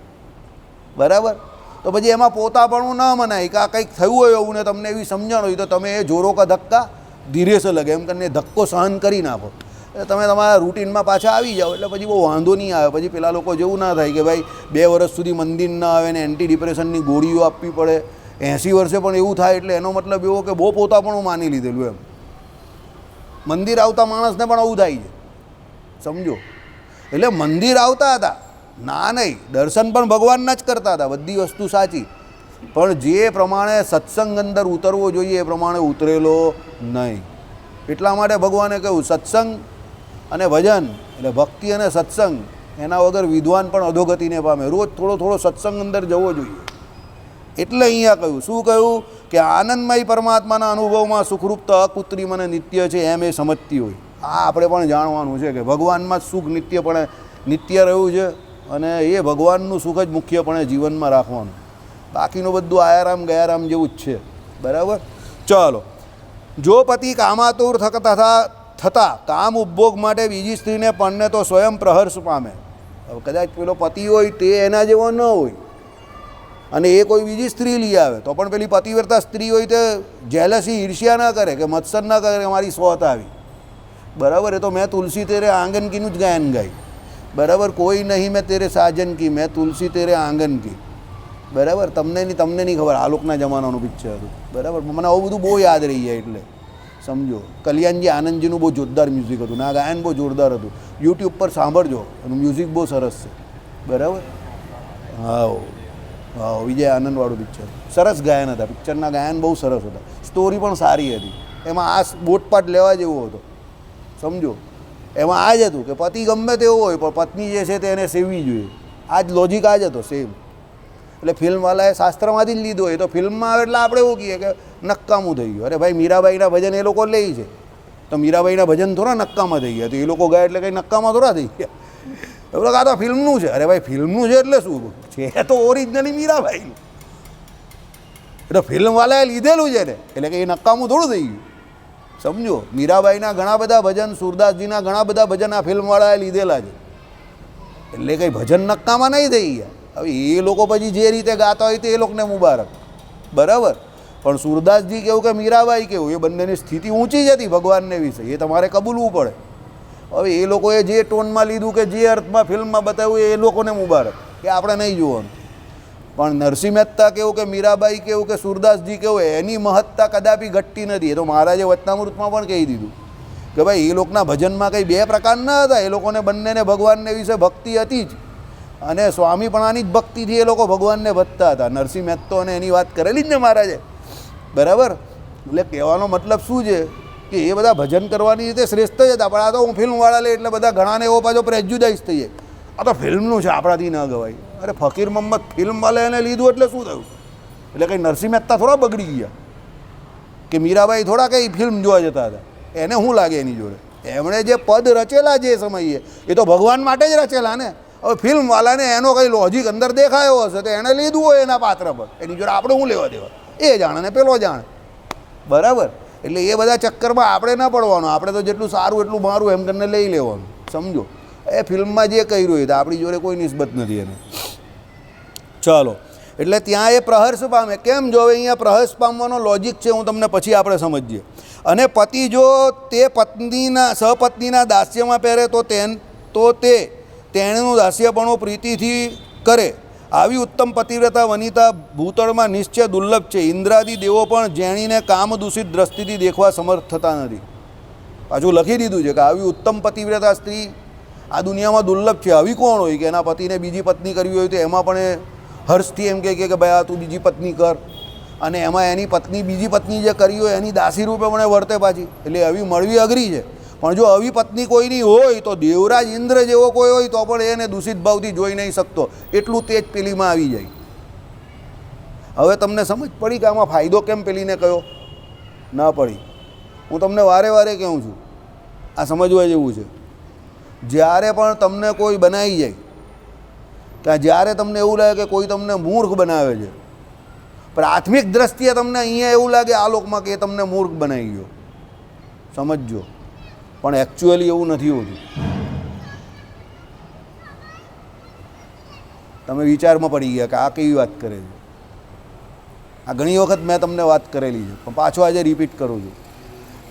બરાબર. તો પછી એમાં પોતાપણું ન મનાય કે આ કંઈક થયું હોય એવું ને તમને એવી સમજણ હોય તો તમે એ જોરો કા ધક્કા ધીરે સે લગે એમ કરીને ધક્કો સહન કરી નાખો, એટલે તમે તમારા રૂટીનમાં પાછા આવી જાઓ, એટલે પછી બહુ વાંધો નહીં આવે. પછી પેલા લોકો જેવું ના થાય કે ભાઈ 2 વર્ષ સુધી મંદિર ના આવે ને એન્ટી ડિપ્રેશનની ગોળીઓ આપવી પડે, 80 વર્ષે પણ એવું થાય, એટલે એનો મતલબ એવો કે બહુ પોતાપણું માની લીધેલું એમ. મંદિર આવતા માણસને પણ આવું થાય છે. સમજો? એટલે મંદિર આવતા હતા ના નહીં, દર્શન પણ ભગવાનના જ કરતા હતા, બધી વસ્તુ સાચી, પણ જે પ્રમાણે સત્સંગ અંદર ઉતરવો જોઈએ એ પ્રમાણે ઉતરેલો નહીં. એટલા માટે ભગવાને કહ્યું સત્સંગ અને ભજન, એટલે ભક્તિ અને સત્સંગ, એના વગર વિદ્વાન પણ અધોગતિને પામે. રોજ થોડો થોડો સત્સંગ અંદર જવો જોઈએ. એટલે અહીંયા કહ્યું, શું કહ્યું કે આનંદમય પરમાત્માના અનુભવમાં સુખરૂપ અકૃત્રિમ અને નિત્ય છે એમ એ સમજતી હોય. આ આપણે પણ જાણવાનું છે કે ભગવાનમાં સુખ નિત્ય રહ્યું છે, અને એ ભગવાનનું સુખ જ મુખ્યપણે જીવનમાં રાખવાનું, બાકીનું બધું આયારામ ગયારામ જેવું જ છે. બરાબર. ચાલો, જો પતિ કામાતુર થતા કામ ઉપભોગ માટે બીજી સ્ત્રીને પરણે તો સ્વયં પ્રહર્ષ પામે. હવે કદાચ પેલો પતિ હોય તે એના જેવો ન હોય અને એ કોઈ બીજી સ્ત્રી લઈ આવે તો પણ પેલી પતિવ્રતા સ્ત્રી હોય તે જેલસી ઈર્ષ્યા ના કરે કે મત્સર ના કરે કે મારી સ્વત આવી. બરાબર. એ તો મેં તુલસી તેરે આંગન કીનું જ ગાયન ગાય. બરાબર. કોઈ નહીં મેં તેરે સાજન કી, મેં તુલસી તેરે આંગન કી. બરાબર. તમને નહીં ખબર, આલોકના જમાનાનું પિક્ચર હતું. બરાબર. મને આવું બધું બહુ યાદ રહી જાય. એટલે સમજો, કલ્યાણજી આનંદજીનું બહુ જોરદાર મ્યુઝિક હતું, ના ગાયન બહુ જોરદાર હતું. યુટ્યુબ પર સાંભળજો, એનું મ્યુઝિક બહુ સરસ છે. બરાબર. હા હા, વિજય આનંદવાળું પિક્ચર, સરસ ગાયન હતા. પિક્ચરના ગાયન બહુ સરસ હતા, સ્ટોરી પણ સારી હતી. એમાં આ બોટપાટ લેવા જેવો હતો. સમજો? એમાં આ જ હતું કે પતિ ગમે તેવો હોય પણ પત્ની જે છે તે એને સેવવી જોઈએ. આ જ લોજિક આ જ હતો સેમ. એટલે ફિલ્મવાલાએ શાસ્ત્રમાંથી જ લીધો હોય તો ફિલ્મમાં આવે એટલે આપણે એવું કહીએ કે નક્કામું થઈ ગયું. અરે ભાઈ, મીરાબાઈના ભજન એ લોકો લે છે તો મીરાબાઈના ભજન થોડા નક્કામાં થઈ ગયા, તો એ લોકો ગયા એટલે કંઈ નક્કામાં થોડા થઈ ગયા. એવું આ તો ફિલ્મનું છે. અરે ભાઈ, ફિલ્મનું છે એટલે શું છે, તો ઓરિજિનલી મીરાબાઈનું, એટલે ફિલ્મવાલાએ લીધેલું છે ને, એટલે કે એ નક્કામું થોડું થઈ ગયું. સમજો? મીરાબાઈના ઘણા બધા ભજન, સુરદાસજીના ઘણા બધા ભજન આ ફિલ્મવાળાએ લીધેલા છે, એટલે કંઈ ભજન નક્કામાં નહીં થઈ ગયા. હવે એ લોકો પછી જે રીતે ગાતા હોય તો એ લોકોને મુબારક. બરાબર. પણ સુરદાસજી કેવું કે મીરાબાઈ કેવું, એ બંનેની સ્થિતિ ઊંચી જ હતી ભગવાનને વિશે, એ તમારે કબૂલવું પડે. હવે એ લોકોએ જે ટોનમાં લીધું કે જે અર્થમાં ફિલ્મમાં બતાવ્યું એ લોકોને મુબારક, કે આપણે નહીં જોવાનું. પણ નરસિંહ મહેતા કેવું કે મીરાબાઈ કેવું કે સુરદાસજી કેવું, એની મહત્તા કદાપી ઘટતી નથી. એ તો મહારાજે વચનામૃતમાં પણ કહી દીધું કે ભાઈ એ લોકોના ભજનમાં કંઈ બે પ્રકાર ન હતા. એ લોકોને બંનેને ભગવાનને વિશે ભક્તિ હતી જ, અને સ્વામીપણાની જ ભક્તિથી એ લોકો ભગવાનને ભજતા હતા. નરસિંહ મહેતા અને એની વાત કરેલી જ ને મહારાજે, બરાબર. એટલે કહેવાનો મતલબ શું છે કે એ બધા ભજન કરવાની રીતે શ્રેષ્ઠ જ હતા. પણ આ તો હું ફિલ્મવાળા લે એટલે બધા ઘણાને એવો પાછો પ્રેજ્યુડાઇઝ થઈ જાય, આ તો ફિલ્મનું છે, આપણાથી ન ગવાય. અરે ફકીર મોહમ્મદ ફિલ્મવાળા એને લીધું એટલે શું થયું? એટલે કંઈ નરસિંહ મહેતા થોડા બગડી ગયા, કે મીરાબાઈ થોડા કંઈ ફિલ્મ જોવા જતા હતા. એને શું લાગે એની જોડે? એમણે જે પદ રચેલા જે સમયે એ તો ભગવાન માટે જ રચેલા ને. હવે ફિલ્મવાળાને એનો કંઈ લોજિક અંદર દેખાયો હશે તો એણે લીધું હોય એના પાત્ર પર, એની જોડે આપણે શું લેવા દેવા? એ જાણે ને પેલો જાણે, બરાબર. એટલે એ બધા ચક્કરમાં આપણે ના પડવાનું. આપણે તો જેટલું સારું એટલું મારું એમ કરીને લઈ લેવાનું, સમજો. એ ફિલ્મમાં જે કર્યું એ તો આપણી જોડે કોઈ નિસ્બત નથી એને. ચાલો, એટલે ત્યાં એ પ્રહર્ષ પામે. કેમ? જો અહીંયા પ્રહર્ષ પામવાનો લોજિક છે, હું તમને પછી આપણે સમજીએ. અને પતિ જો તે પત્નીના સહપત્નીના દાસ્યમાં પહેરે તો તેણીનું દાસ્યપણું પ્રીતિથી કરે. આવી ઉત્તમ પતિવ્રતા વનિતા ભૂતળમાં નિશ્ચય દુર્લભ છે. ઇન્દ્રાદી દેવો પણ જેણીને કામ દૂષિત દ્રષ્ટિથી દેખવા સમર્થ થતા નથી. પાછું લખી દીધું છે કે આવી ઉત્તમ પતિવ્રતા સ્ત્રી આ દુનિયામાં દુર્લભ છે. આવી કોણ હોય કે એના પતિને બીજી પત્ની કરવી હોય તો એમાં પણ એ હર્ષથી એમ કહે કે ભાઈ આ તું બીજી પત્ની કર, અને એમાં એની પત્ની બીજી પત્ની જે કરી હોય એની દાસી રૂપે પણ વર્તે પાછી. એટલે આવી મળવી અઘરી છે. પણ જો આવી પત્ની કોઈની હોય તો દેવરાજ ઇન્દ્ર જેવો કોઈ હોય તો પણ એને દૂષિત ભાવથી જોઈ નહીં શકતો, એટલું તેજ પેલીમાં આવી જાય. હવે તમને સમજ પડી કે આમાં ફાયદો કેમ પેલીને કયો? ના પડી. હું તમને વારે વારે કહું છું, આ સમજવા જેવું છે. જ્યારે પણ તમને કોઈ બનાવી જાય, કે જ્યારે તમને એવું લાગે કે કોઈ તમને મૂર્ખ બનાવે છે, પ્રાથમિક દ્રષ્ટિએ તમને અહીંયા એવું લાગે આ લોકમાં કે એ તમને મૂર્ખ બનાવી ગયો, સમજજો. પણ એકચ્યુઅલી એવું નથી હોતું. તમે વિચારમાં પડી ગયા કે આ કેવી વાત કરે છે. આ ઘણી વખત મેં તમને વાત કરેલી છે, પણ પાછો આજે રિપીટ કરું છું.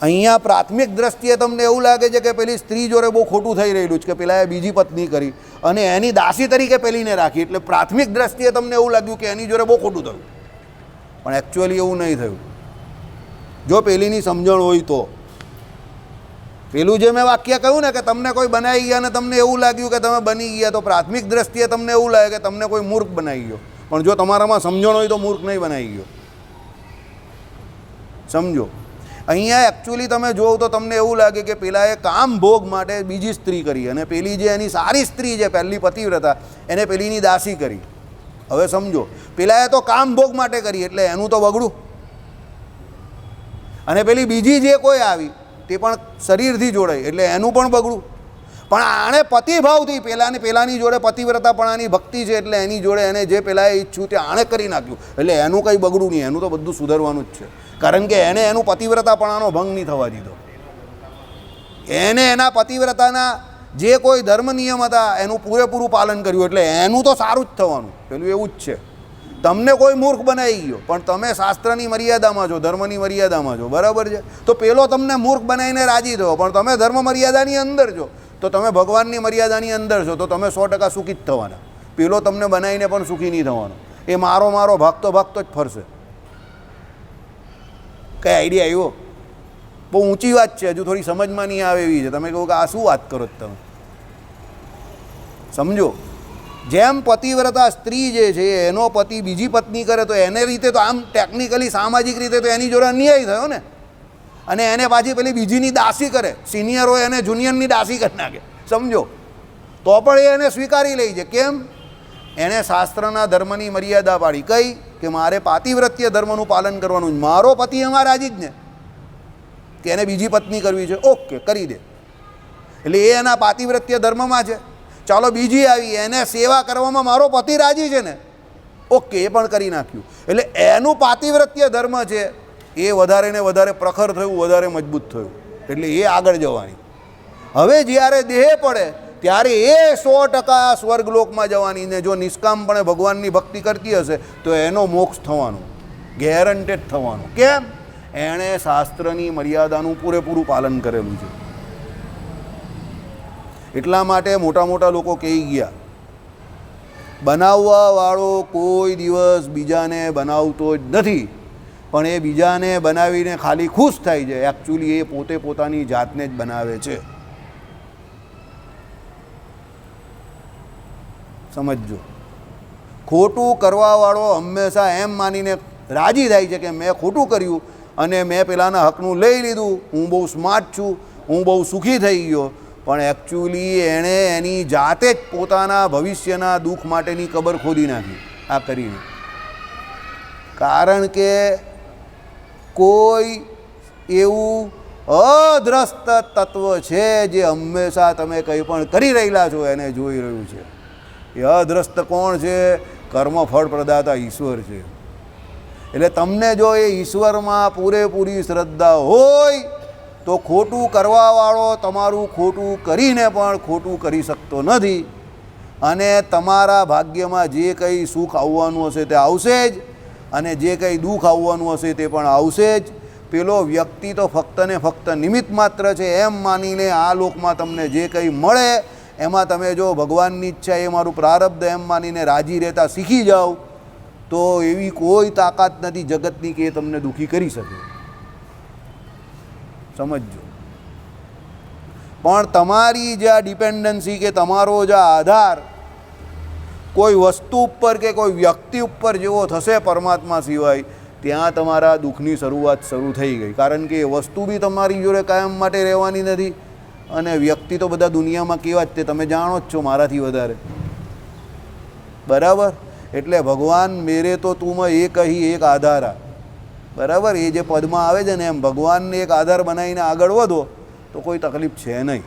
અહીંયા પ્રાથમિક દ્રષ્ટિએ તમને એવું લાગે છે કે પેલી સ્ત્રી જોડે બહુ ખોટું થઈ રહેલું છે, કે પેલાએ બીજી પત્ની કરી અને એની દાસી તરીકે પેલીને રાખી, એટલે પ્રાથમિક દ્રષ્ટિએ તમને એવું લાગ્યું કે એની જોડે બહુ ખોટું થયું. પણ એકચ્યુઅલી એવું નહીં થયું. જો પેલીની સમજણ હોય તો. પેલું જે મેં વાક્ય કહ્યું ને કે તમને કોઈ બનાવી ગયા અને તમને એવું લાગ્યું કે તમે બની ગયા, તો પ્રાથમિક દ્રષ્ટિએ તમને એવું લાગે કે તમને કોઈ મૂર્ખ બનાવી ગયો. પણ જો તમારામાં સમજણ હોય તો મૂર્ખ નહીં બનાવી ગયો, સમજો. અહીંયા એકચ્યુઅલી તમે જોવો તો તમને એવું લાગે કે પેલાએ કામ ભોગ માટે બીજી સ્ત્રી કરી, અને પેલી જે એની સારી સ્ત્રી છે પહેલી પતિવ્રતા એને પેલીની દાસી કરી. હવે સમજો, પેલાએ તો કામ ભોગ માટે કરી એટલે એનું તો બગડું, અને પેલી બીજી જે કોઈ આવી તે પણ શરીરથી જોડાય એટલે એનું પણ બગડું. પણ આણે પતિભાવથી પેલાની જોડે પતિવ્રતાપણાની ભક્તિ છે એટલે એની જોડે એને જે પેલાએ ઈચ્છું તે આણે કરી નાખ્યું, એટલે એનું કંઈ બગડું નહીં, એનું તો બધું સુધરવાનું જ છે. કારણ કે એને એનું પતિવ્રતાપણાનો ભંગ નહીં થવા દીધો. એને એના પતિવ્રતાના જે કોઈ ધર્મ નિયમ હતા એનું પૂરેપૂરું પાલન કર્યું, એટલે એનું તો સારું જ થવાનું. પેલું એવું જ છે. તમને કોઈ મૂર્ખ બનાવી ગયો પણ તમે શાસ્ત્રની મર્યાદામાં છો, ધર્મની મર્યાદામાં છો, બરાબર છે. તો પેલો તમને મૂર્ખ બનાવીને રાજી થયો, પણ તમે ધર્મ મર્યાદાની અંદર છો, તો તમે ભગવાનની મર્યાદાની અંદર છો, તો તમે 100% સુખી જ થવાના. પેલો તમને બનાવીને પણ સુખી નહીં થવાનો. એ મારો ભાગતો જ ફરશે. કઈ આઈડિયા આવ્યો? બહુ ઊંચી વાત છે, હજુ થોડી સમજમાં નહીં આવે એવી છે. તમે કહો કે આ શું વાત કરો તમે, સમજો. જેમ પતિવ્રતા સ્ત્રી જે છે એનો પતિ બીજી પત્ની કરે તો એને રીતે તો આમ ટેકનિકલી સામાજિક રીતે તો એની જોડે અન્યાય થયો ને. અને એને પાછી પેલી બીજીની દાસી કરે, સિનિયર હોય એને જુનિયરની દાસી કરી નાખે, સમજો. તો પણ એ એને સ્વીકારી લે છે. કેમ? એણે શાસ્ત્રના ધર્મની મર્યાદા પાડી. કઈ? કે મારે પાતિવ્રત્ય ધર્મનું પાલન કરવાનું. મારો પતિ એમાં રાજી જ ને કે એને બીજી પત્ની કરવી છે, ઓકે કરી દે. એટલે એ એના પાતિવ્રત્ય ધર્મમાં છે. ચાલો બીજી આવી, એને સેવા કરવામાં મારો પતિ રાજી છે ને, ઓકે એ પણ કરી નાખ્યું. એટલે એનું પાતિવ્રત્ય ધર્મ છે એ વધારે ને વધારે પ્રખર થયું, વધારે મજબૂત થયું. એટલે એ આગળ જવાની. હવે જ્યારે દેહ પડે ત્યારે એ 100% સ્વર્ગલોકમાં જવાની, ને જો નિષ્કામપણે ભગવાનની ભક્તિ કરતી હશે તો એનો મોક્ષ થવાનો, ગેરંટેડ થવાનો. કેમ? એણે શાસ્ત્રની મર્યાદાનું પૂરેપૂરું પાલન કરેલું છે. એટલા માટે મોટા મોટા લોકો કહી ગયા, બનાવવાવાળો કોઈ દિવસ બીજાને બનાવતો જ નથી, પણ એ બીજાને બનાવીને ખાલી ખુશ થાય છે. એકચ્યુઅલી એ પોતે પોતાની જાતને જ બનાવે છે. સમજજો. ખોટું કરવાવાળો હંમેશા એમ માનીને રાજી થાય છે કે મેં ખોટું કર્યું અને મેં પેલાના હકનું લઈ લીધું, હું બહુ સ્માર્ટ છું, હું બહુ સુખી થઈ ગયો. પણ એકચ્યુઅલી એણે એની જાતે જ પોતાના ભવિષ્યના દુઃખ માટેની કબર ખોદી નાખી આ કરીને. કારણ કે કોઈ એવું અદ્રષ્ટ તત્વ છે જે હંમેશા તમે કંઈ પણ કરી રહેલા છો એને જોઈ રહ્યું છે. એ અદ્રષ્ટ કોણ છે? કર્મફળ પ્રદાતા ઈશ્વર છે. એટલે તમને જો એ ઈશ્વરમાં પૂરેપૂરી શ્રદ્ધા હોય તો ખોટું કરવાવાળો તમારું ખોટું કરીને પણ ખોટું કરી શકતો નથી. અને તમારા ભાગ્યમાં જે કંઈ સુખ આવવાનું હશે તે આવશે જ, અને જે કંઈ દુઃખ આવવાનું હશે તે પણ આવશે જ. પેલો વ્યક્તિ તો ફક્ત ને ફક્ત નિમિત્ત માત્ર છે એમ માનીને આ લોકમાં તમને જે કંઈ મળે એમાં તમે જો ભગવાનની ઈચ્છા એ મારું પ્રારબ્ધ એમ માનીને રાજી રહેતા શીખી જાઓ તો એવી કોઈ તાકાત નથી જગતની કે એ તમને દુઃખી કરી શકે. સમજજો. પણ તમારી જે આ ડિપેન્ડન્સી કે તમારો જે આધાર કોઈ વસ્તુ ઉપર કે કોઈ વ્યક્તિ ઉપર જેવો થશે પરમાત્મા સિવાય, ત્યાં તમારા દુઃખની શરૂઆત શરૂ થઈ ગઈ. કારણ કે એ વસ્તુ બી તમારી જોડે કાયમ માટે રહેવાની નથી, અને વ્યક્તિ તો બધા દુનિયામાં કેવા જ તે તમે જાણો જ છો મારાથી વધારે. બરાબર? એટલે ભગવાન મેરે તો તું એક અહીં એક આધારા. બરાબર? એ જે પદમાં આવે છે ને એમ ભગવાનને એક આધાર બનાવીને આગળ વધો તો કોઈ તકલીફ છે નહીં.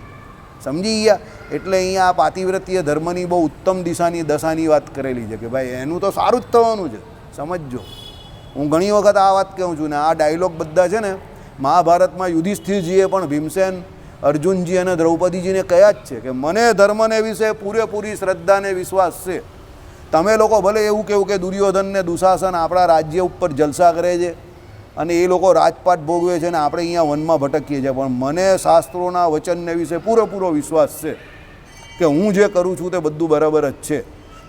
સમજી ગયા? એટલે અહીંયા આ પાતિવ્રત્ય ધર્મની બહુ ઉત્તમ દશાની વાત કરેલી છે કે ભાઈ એનું તો સારું જ થવાનું છે. સમજજો. હું ઘણી વખત આ વાત કહું છું ને આ ડાયલોગ બધા છે ને મહાભારતમાં યુધિષ્ઠિરજીએ પણ ભીમસેન, અર્જુનજી અને દ્રૌપદીજીને કહ્યા જ છે કે મને ધર્મને વિશે પૂરેપૂરી શ્રદ્ધાને વિશ્વાસ છે. તમે લોકો ભલે એવું કહેવું કે દુર્યોધન ને દુશાસન આપણા રાજ્ય ઉપર જલસા કરે છે અને એ લોકો રાજપાટ ભોગવે છે ને આપણે અહીંયા વનમાં ભટકીએ છીએ, પણ મને શાસ્ત્રોના વચનને વિશે પૂરેપૂરો વિશ્વાસ છે કે હું જે કરું છું તે બધું બરાબર જ છે.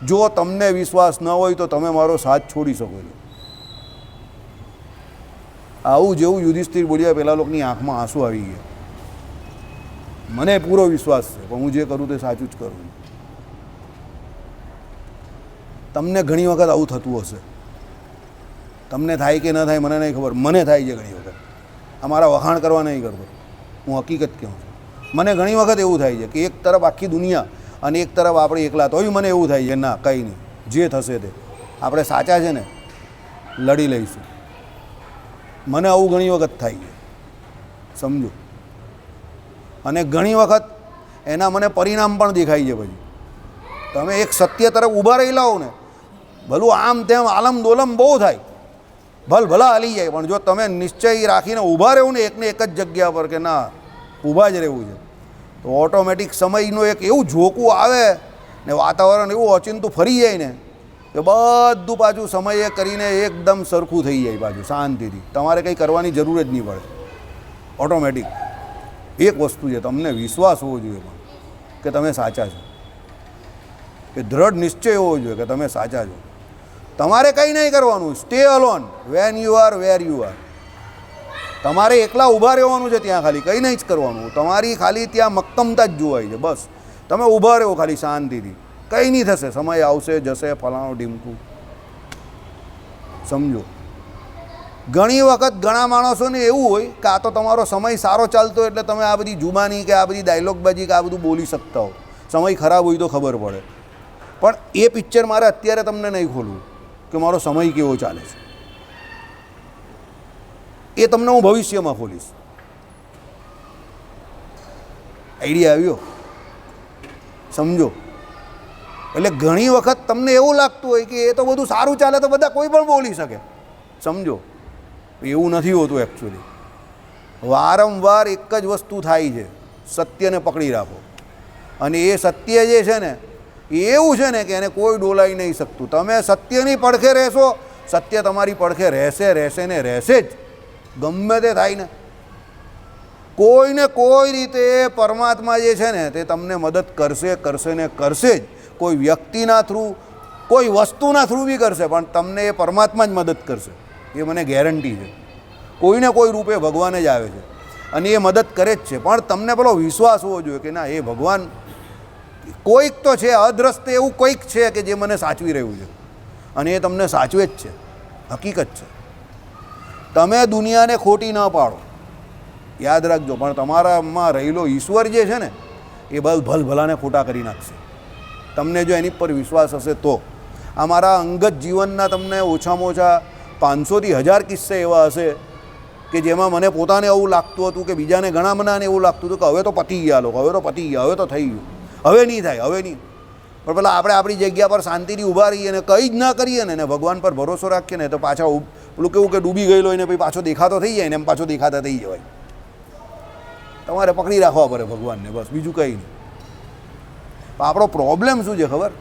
જો તમને વિશ્વાસ ન હોય તો તમે મારો સાથ છોડી શકો છો. આવું જેવું યુધિષ્ઠિર બોલ્યા પેલા લોકોની આંખમાં આંસુ આવી ગયા. મને પૂરો વિશ્વાસ છે પણ હું જે કરું તે સાચું જ કરું. તમને ઘણી વખત આવું થતું હશે. તમને થાય કે ન થાય મને નહીં ખબર, મને થાય છે ઘણી વખત. અમારા વખાણ કરવા નહીં કરતો, હું હકીકત કહું છું. મને ઘણી વખત એવું થાય છે કે એક તરફ આખી દુનિયા અને એક તરફ આપણે એકલા, તોય મને એવું થાય છે ના કંઈ નહીં, જે થશે તે આપણે સાચા છે ને લડી લઈશું. મને આવું ઘણી વખત થાય છે. સમજો. અને ઘણી વખત એના મને પરિણામ પણ દેખાય છે. પછી તમે એક સત્ય તરફ ઊભા રહેલા હો ને, ભલું આમ તેમ આલમ દોલમ બહુ થાય, ભલા હાલી જાય, પણ જો તમે નિશ્ચય રાખીને ઊભા રહેવું ને એકને એક જ જગ્યા પર કે ના ઊભા જ રહેવું છે, તો ઓટોમેટિક સમયનું એક એવું ઝોકું આવે ને વાતાવરણ એવું ઓચિંતું ફરી જાય ને કે બધું પાછું સમયે કરીને એકદમ સરખું થઈ જાય પાછું શાંતિથી. તમારે કંઈ કરવાની જરૂર જ નહીં પડે. ઓટોમેટિક એક વસ્તુ છે, તમને વિશ્વાસ હોવો જોઈએ પણ કે તમે સાચા છો, કે દ્રઢ નિશ્ચય હોવો જોઈએ કે તમે સાચા છો. તમારે કંઈ નહીં કરવાનું. Stay alone when you are where you are. તમારે એકલા ઊભા રહેવાનું છે ત્યાં, ખાલી કંઈ નહીં જ કરવાનું. તમારી ખાલી ત્યાં મક્કમતા જ જોવાય છે. બસ તમે ઊભા રહો ખાલી શાંતિથી, કંઈ નહીં થશે. સમય આવશે જશે ફલાણું ઢીમકું. સમજો. ઘણી વખત ઘણા માણસોને એવું હોય કે આ તો તમારો સમય સારો ચાલતો એટલે તમે આ બધી જુબાની કે આ બધી ડાયલોગબાજી કે આ બધું બોલી શકતા હો. સમય ખરાબ હોય તો ખબર પડે. પણ એ પિક્ચર મારે અત્યારે તમને નહીં ખોલવું કે મારો સમય કેવો ચાલે છે. એ તમને હું ભવિષ્યમાં ખોલીશ. આઈડિયા આવ્યો? સમજો. એટલે ઘણી વખત તમને એવું લાગતું હોય કે એ તો બધું સારું ચાલે તો બધા કોઈ પણ બોલી શકે. સમજો. એવું નથી હોતું એકચ્યુઅલી. વારંવાર એક જ વસ્તુ થાય છે, સત્યને પકડી રાખો. અને એ સત્ય જે છે ને એવું છે ને કે એને કોઈ ડોલાઈ નહીં શકતું. તમે સત્યની પડખે રહેશો, સત્ય તમારી પડખે રહેશે ને રહેશે જ, ગમે તે થાય ને. કોઈને કોઈ રીતે પરમાત્મા જે છે ને તે તમને મદદ કરશે ને કરશે જ. કોઈ વ્યક્તિના થ્રુ, કોઈ વસ્તુના થ્રુ બી કરશે, પણ તમને એ પરમાત્મા જ મદદ કરશે, એ મને ગેરંટી છે. કોઈને કોઈ રૂપે ભગવાન જ આવે છે અને એ મદદ કરે જ છે. પણ તમને પેલો વિશ્વાસ હોવો જોઈએ કે ના, એ ભગવાન કોઈક તો છે, અદ્રસ્તે એવું કોઈક છે કે જે મને સાચવી રહ્યું છે અને એ તમને સાચવે જ છે. હકીકત છે. તમે દુનિયાને ખોટી ન પાડો, યાદ રાખજો, પણ તમારામાં રહેલો ઈશ્વર જે છે ને એ ભલભલાને ખોટા કરી નાખશે, તમને જો એની પર વિશ્વાસ હશે તો. આ મારા અંગત જીવનના તમને ઓછામાં ઓછા 500થી 1000 કિસ્સા એવા હશે કે જેમાં મને પોતાને એવું લાગતું હતું કે બીજાને ઘણા બધાને એવું લાગતું હતું કે હવે તો પતી ગયા લોકો, હવે તો પતી ગયા, હવે તો થઈ ગયું, હવે નહીં થાય, હવે નહીં. પણ પેલા આપણે આપણી જગ્યા પર શાંતિથી ઊભા રહીએ ને કંઈ જ ના કરીએ ને ભગવાન પર ભરોસો રાખીએ ને તો પાછા પેલું કેવું કે ડૂબી ગયેલો હોય ને પછી પાછો દેખાતો થઈ જાય ને એમ પાછો દેખાતા થઈ જવાય. તમારે પકડી રાખવા પડે ભગવાનને, બસ, બીજું કંઈ નહીં. આપણો પ્રોબ્લેમ શું છે ખબર?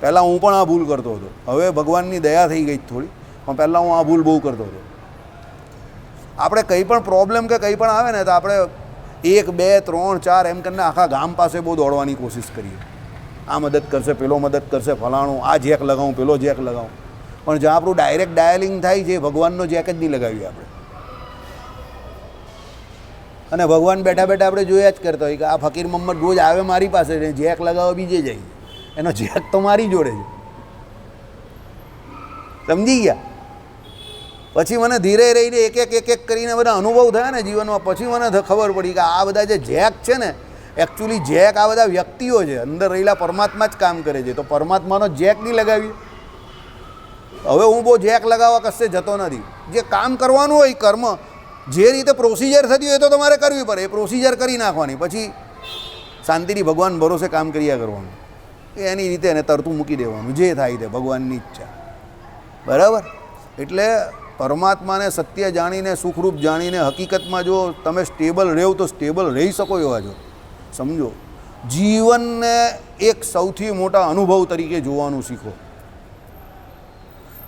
પહેલાં હું પણ આ ભૂલ કરતો હતો, હવે ભગવાનની દયા થઈ ગઈ થોડી, પણ પહેલાં હું આ ભૂલ બહુ કરતો હતો. આપણે કંઈ પણ પ્રોબ્લેમ કે કંઈ પણ આવે ને તો આપણે 1 2 3 4 એમ કરીને આખા ગામ પાસે બહુ દોડવાની કોશિશ કરીએ. આ મદદ કરશે, પેલો મદદ કરશે, ફલાણું, આ જેક લગાવું, પેલો જેક લગાવું. પણ જ્યાં આપણું ડાયરેક્ટ ડાયલિંગ થાય છે ભગવાનનો જેક જ નહીં લગાવીએ આપણે. અને ભગવાન બેઠા બેઠા આપણે જોયા જ કરતા હોય કે આ ફકીર મોહમ્મદ રોજ આવે મારી પાસે ને જેક લગાવવા બીજે જાય, એનો જેક તો મારી જોડે છે. સમજી ગયા? પછી મને ધીરે રહીને એક એક કરીને બધા અનુભવ થયા ને જીવનમાં, પછી મને ખબર પડી કે આ બધા જે જેક છે ને એકચ્યુઅલી જેક આ બધા વ્યક્તિઓ છે, અંદર રહેલા પરમાત્મા જ કામ કરે છે. તો પરમાત્માનો જેક નહીં લગાવી. હવે હું બહુ જેક લગાવવા કશે જતો નથી. જે કામ કરવાનું હોય કર્મ, જે રીતે પ્રોસિજર થતી હોય તો તમારે કરવી પડે, એ પ્રોસિજર કરી નાખવાની, પછી શાંતિથી ભગવાન ભરોસે કામ કર્યા કરવાનું, એની રીતે એને તરતું મૂકી દેવાનું, જે થાય તે ભગવાનની ઈચ્છા. બરાબર? એટલે પરમાત્માને સત્ય જાણીને, સુખરૂપ જાણીને હકીકતમાં જો તમે સ્ટેબલ રહો તો સ્ટેબલ રહી શકો એવા છો. સમજો, જીવનને એક સૌથી મોટા અનુભવ તરીકે જોવાનું શીખો.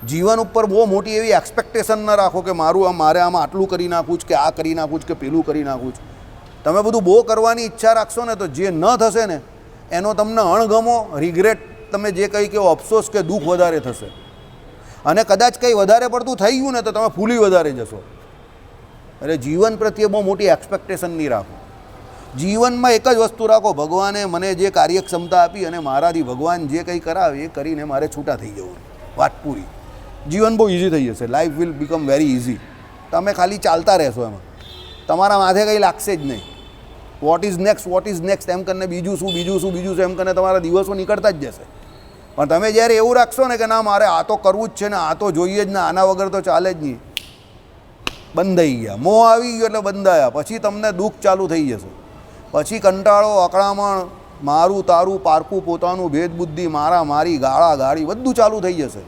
જીવન ઉપર બહુ મોટી એવી એક્સપેક્ટેશન ન રાખો કે મારે આમાં આટલું કરી નાખવું જ, કે આ કરી નાખવું જ, કે પેલું કરી નાખવું જ. તમે બધું બહુ કરવાની ઈચ્છા રાખશો ને તો જે ન થશે ને એનો તમને અણગમો, રિગ્રેટ, તમે જે કંઈ કહો અફસોસ કે દુઃખ વધારે થશે. અને કદાચ કંઈ વધારે પડતું થઈ ગયું ને તો તમે ફૂલી વધારે જશો. એટલે જીવન પ્રત્યે બહુ મોટી એક્સપેક્ટેશન નહીં રાખો. જીવનમાં એક જ વસ્તુ રાખો, ભગવાને મને જે કાર્યક્ષમતા આપી અને મારાથી ભગવાન જે કંઈ કરાવે એ કરીને મારે છૂટા થઈ જવું, વાત પૂરી. જીવન બહુ ઇઝી થઈ જશે. Life will become very easy. તમે ખાલી ચાલતા રહેશો, એમાં તમારા માથે કંઈ લાગશે જ નહીં. વોટ ઇઝ નેક્સ્ટ એમ કરીને બીજું શું એમ કરીને તમારા દિવસો નીકળતા જ જશે. પણ તમે જ્યારે એવું રાખશો ને કે ના મારે આ તો કરવું જ છે ને આ તો જોઈએ જ ને, આના વગર તો ચાલે જ નહીં, બંધાઈ ગયા. મોહ આવી ગયો એટલે બંધાયા. પછી તમને દુઃખ ચાલુ થઈ જશે. પછી કંટાળો, અકળામણ, મારું તારું, પારકું પોતાનું, ભેદ બુદ્ધિ, મારા મારી, ગાળા ગાળી, બધું ચાલુ થઈ જશે.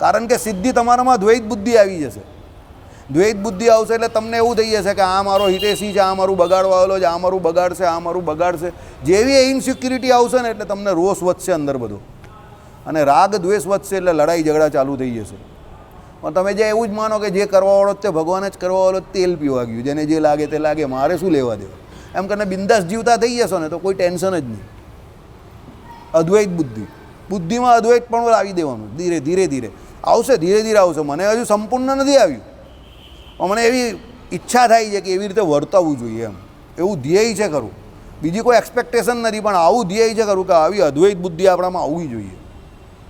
કારણ કે સીધી તમારામાં દ્વૈત બુદ્ધિ આવી જશે. દ્વૈત બુદ્ધિ આવશે એટલે તમને એવું થઈ જશે કે આ મારો હિતેશી છે, આ મારું બગાડવાવાળો છે, આ મારું બગાડશે, આ મારું બગાડશે. જેવી એ ઇનસિક્યુરિટી આવશે ને એટલે તમને રોષ વધશે અંદર બધો, અને રાગ દ્વેષ વધશે એટલે લડાઈ ઝઘડા ચાલુ થઈ જશે. પણ તમે જે એવું જ માનો કે જે કરવાવાળો તે ભગવાન જ કરવાવાળો, તેલ પીવા ગયું, જેને જે લાગે તે લાગે, મારે શું લેવા દેવા, એમ કરીને બિંદાસ જીવતા થઈ જશો ને તો કોઈ ટેન્શન જ નહીં. અદ્વૈત બુદ્ધિમાં અદ્વૈત પણ લાવી દેવાનું. ધીરે ધીરે આવશે. મને હજુ સંપૂર્ણ નથી આવ્યું, પણ મને એવી ઈચ્છા થાય છે કે એવી રીતે વર્તાવવું જોઈએ, એમ એવું ધ્યેય છે ખરું. બીજી કોઈ એક્સપેક્ટેશન નથી, પણ આવું ધ્યેય છે ખરું કે આવી અદ્વૈત બુદ્ધિ આપણામાં આવવી જોઈએ.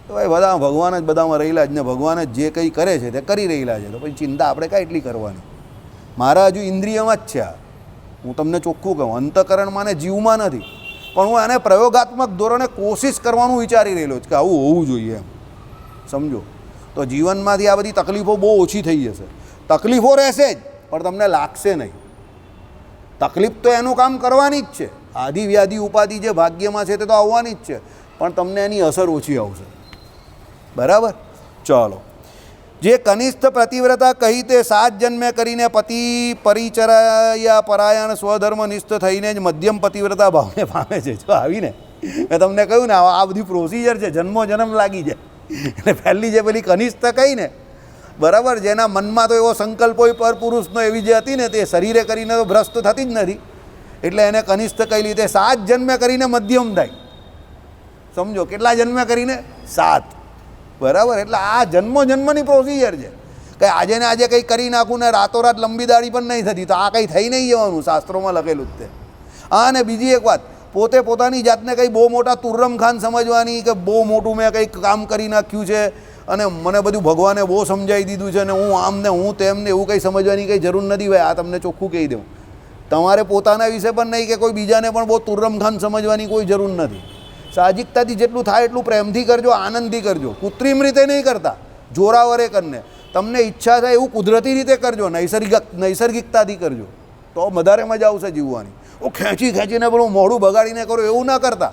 તો ભાઈ બધા ભગવાન જ બધામાં રહેલા જ ને, ભગવાન જ જે કંઈ કરે છે તે કરી રહેલા છે, તો પછી ચિંતા આપણે કાંઈ એટલી કરવાની. મારા હજુ ઇન્દ્રિયમાં જ છે આ, હું તમને ચોખ્ખું કહું. અંતઃકરણમાં ને જીવમાં નથી, પણ હું એને પ્રયોગાત્મક ધોરણે કોશિશ કરવાનું વિચારી રહેલો છું કે આવું હોવું જોઈએ, એમ સમજો. તો જીવનમાંથી આ બધી તકલીફો બહુ ઓછી થઈ જશે. તકલીફો રહેશે જ, પણ તમને લાગશે નહીં. તકલીફ તો એનું કામ કરવાની જ છે. આદિ વ્યાધિ ઉપાધિ જે ભાગ્યમાં છે તે તો આવવાની જ છે, પણ તમને એની અસર ઓછી આવશે. બરાબર? ચાલો. જે કનિષ્ઠ પ્રતિવ્રતા કહી તે 7 જન્મે કરીને પતિ પરિચર્યા પરાયણ સ્વધર્મનિષ્ઠ થઈને જ મધ્યમ પતિવ્રતા ભાવને પામે છે. જો આવીને મેં તમને કહ્યું ને આ બધી પ્રોસિજર છે, જન્મો જન્મ લાગી જાય. એટલે પહેલી જે પેલી કનિષ્ઠ કહી ને બરાબર, જેના મનમાં તો એવો સંકલ્પ હોય પર પુરુષનો એવી જે હતી ને તે શરીરે કરીને તો ભ્રષ્ટ થતી જ નથી, એટલે એને કનિષ્ઠ કહી લીધે 7 જન્મે કરીને મધ્યમ થાય. સમજો, કેટલા જન્મે કરીને? 7. બરાબર, એટલે આ જન્મની પ્રોસિજર છે કે આજે ને આજે કંઈ કરી નાખું ને રાતોરાત લંબી દાઢી પણ નહીં થતી, તો આ કંઈ થઈ નહીં જવાનું, શાસ્ત્રોમાં લખેલું જ તે. અને બીજી એક વાત, પોતે પોતાની જાતને કંઈ બહુ મોટા તુર્રમ ખાન સમજવાની કે બહુ મોટું મેં કંઈક કામ કરી નાખ્યું છે અને મને બધું ભગવાને બહુ સમજાવી દીધું છે ને હું આમ ને હું તેમ ને એવું કંઈ સમજવાની કંઈ જરૂર નથી. ભાઈ, આ તમને ચોખ્ખું કહી દઉં, તમારે પોતાના વિશે પણ નહીં કે કોઈ બીજાને પણ બહુ તુર્રમ ખાન સમજવાની કોઈ જરૂર નથી. સાહજિકતાથી જેટલું થાય એટલું પ્રેમથી કરજો, આનંદથી કરજો, કૃત્રિમ રીતે નહીં કરતા, જોરાવરે કરીને. તમને ઈચ્છા થાય એવું કુદરતી રીતે કરજો, નૈસર્ગિકતાથી કરજો, તો વધારે મજા આવશે જીવવાની. ખેંચી ખેંચીને પેલું મોઢું બગાડીને કરો એવું ના કરતા,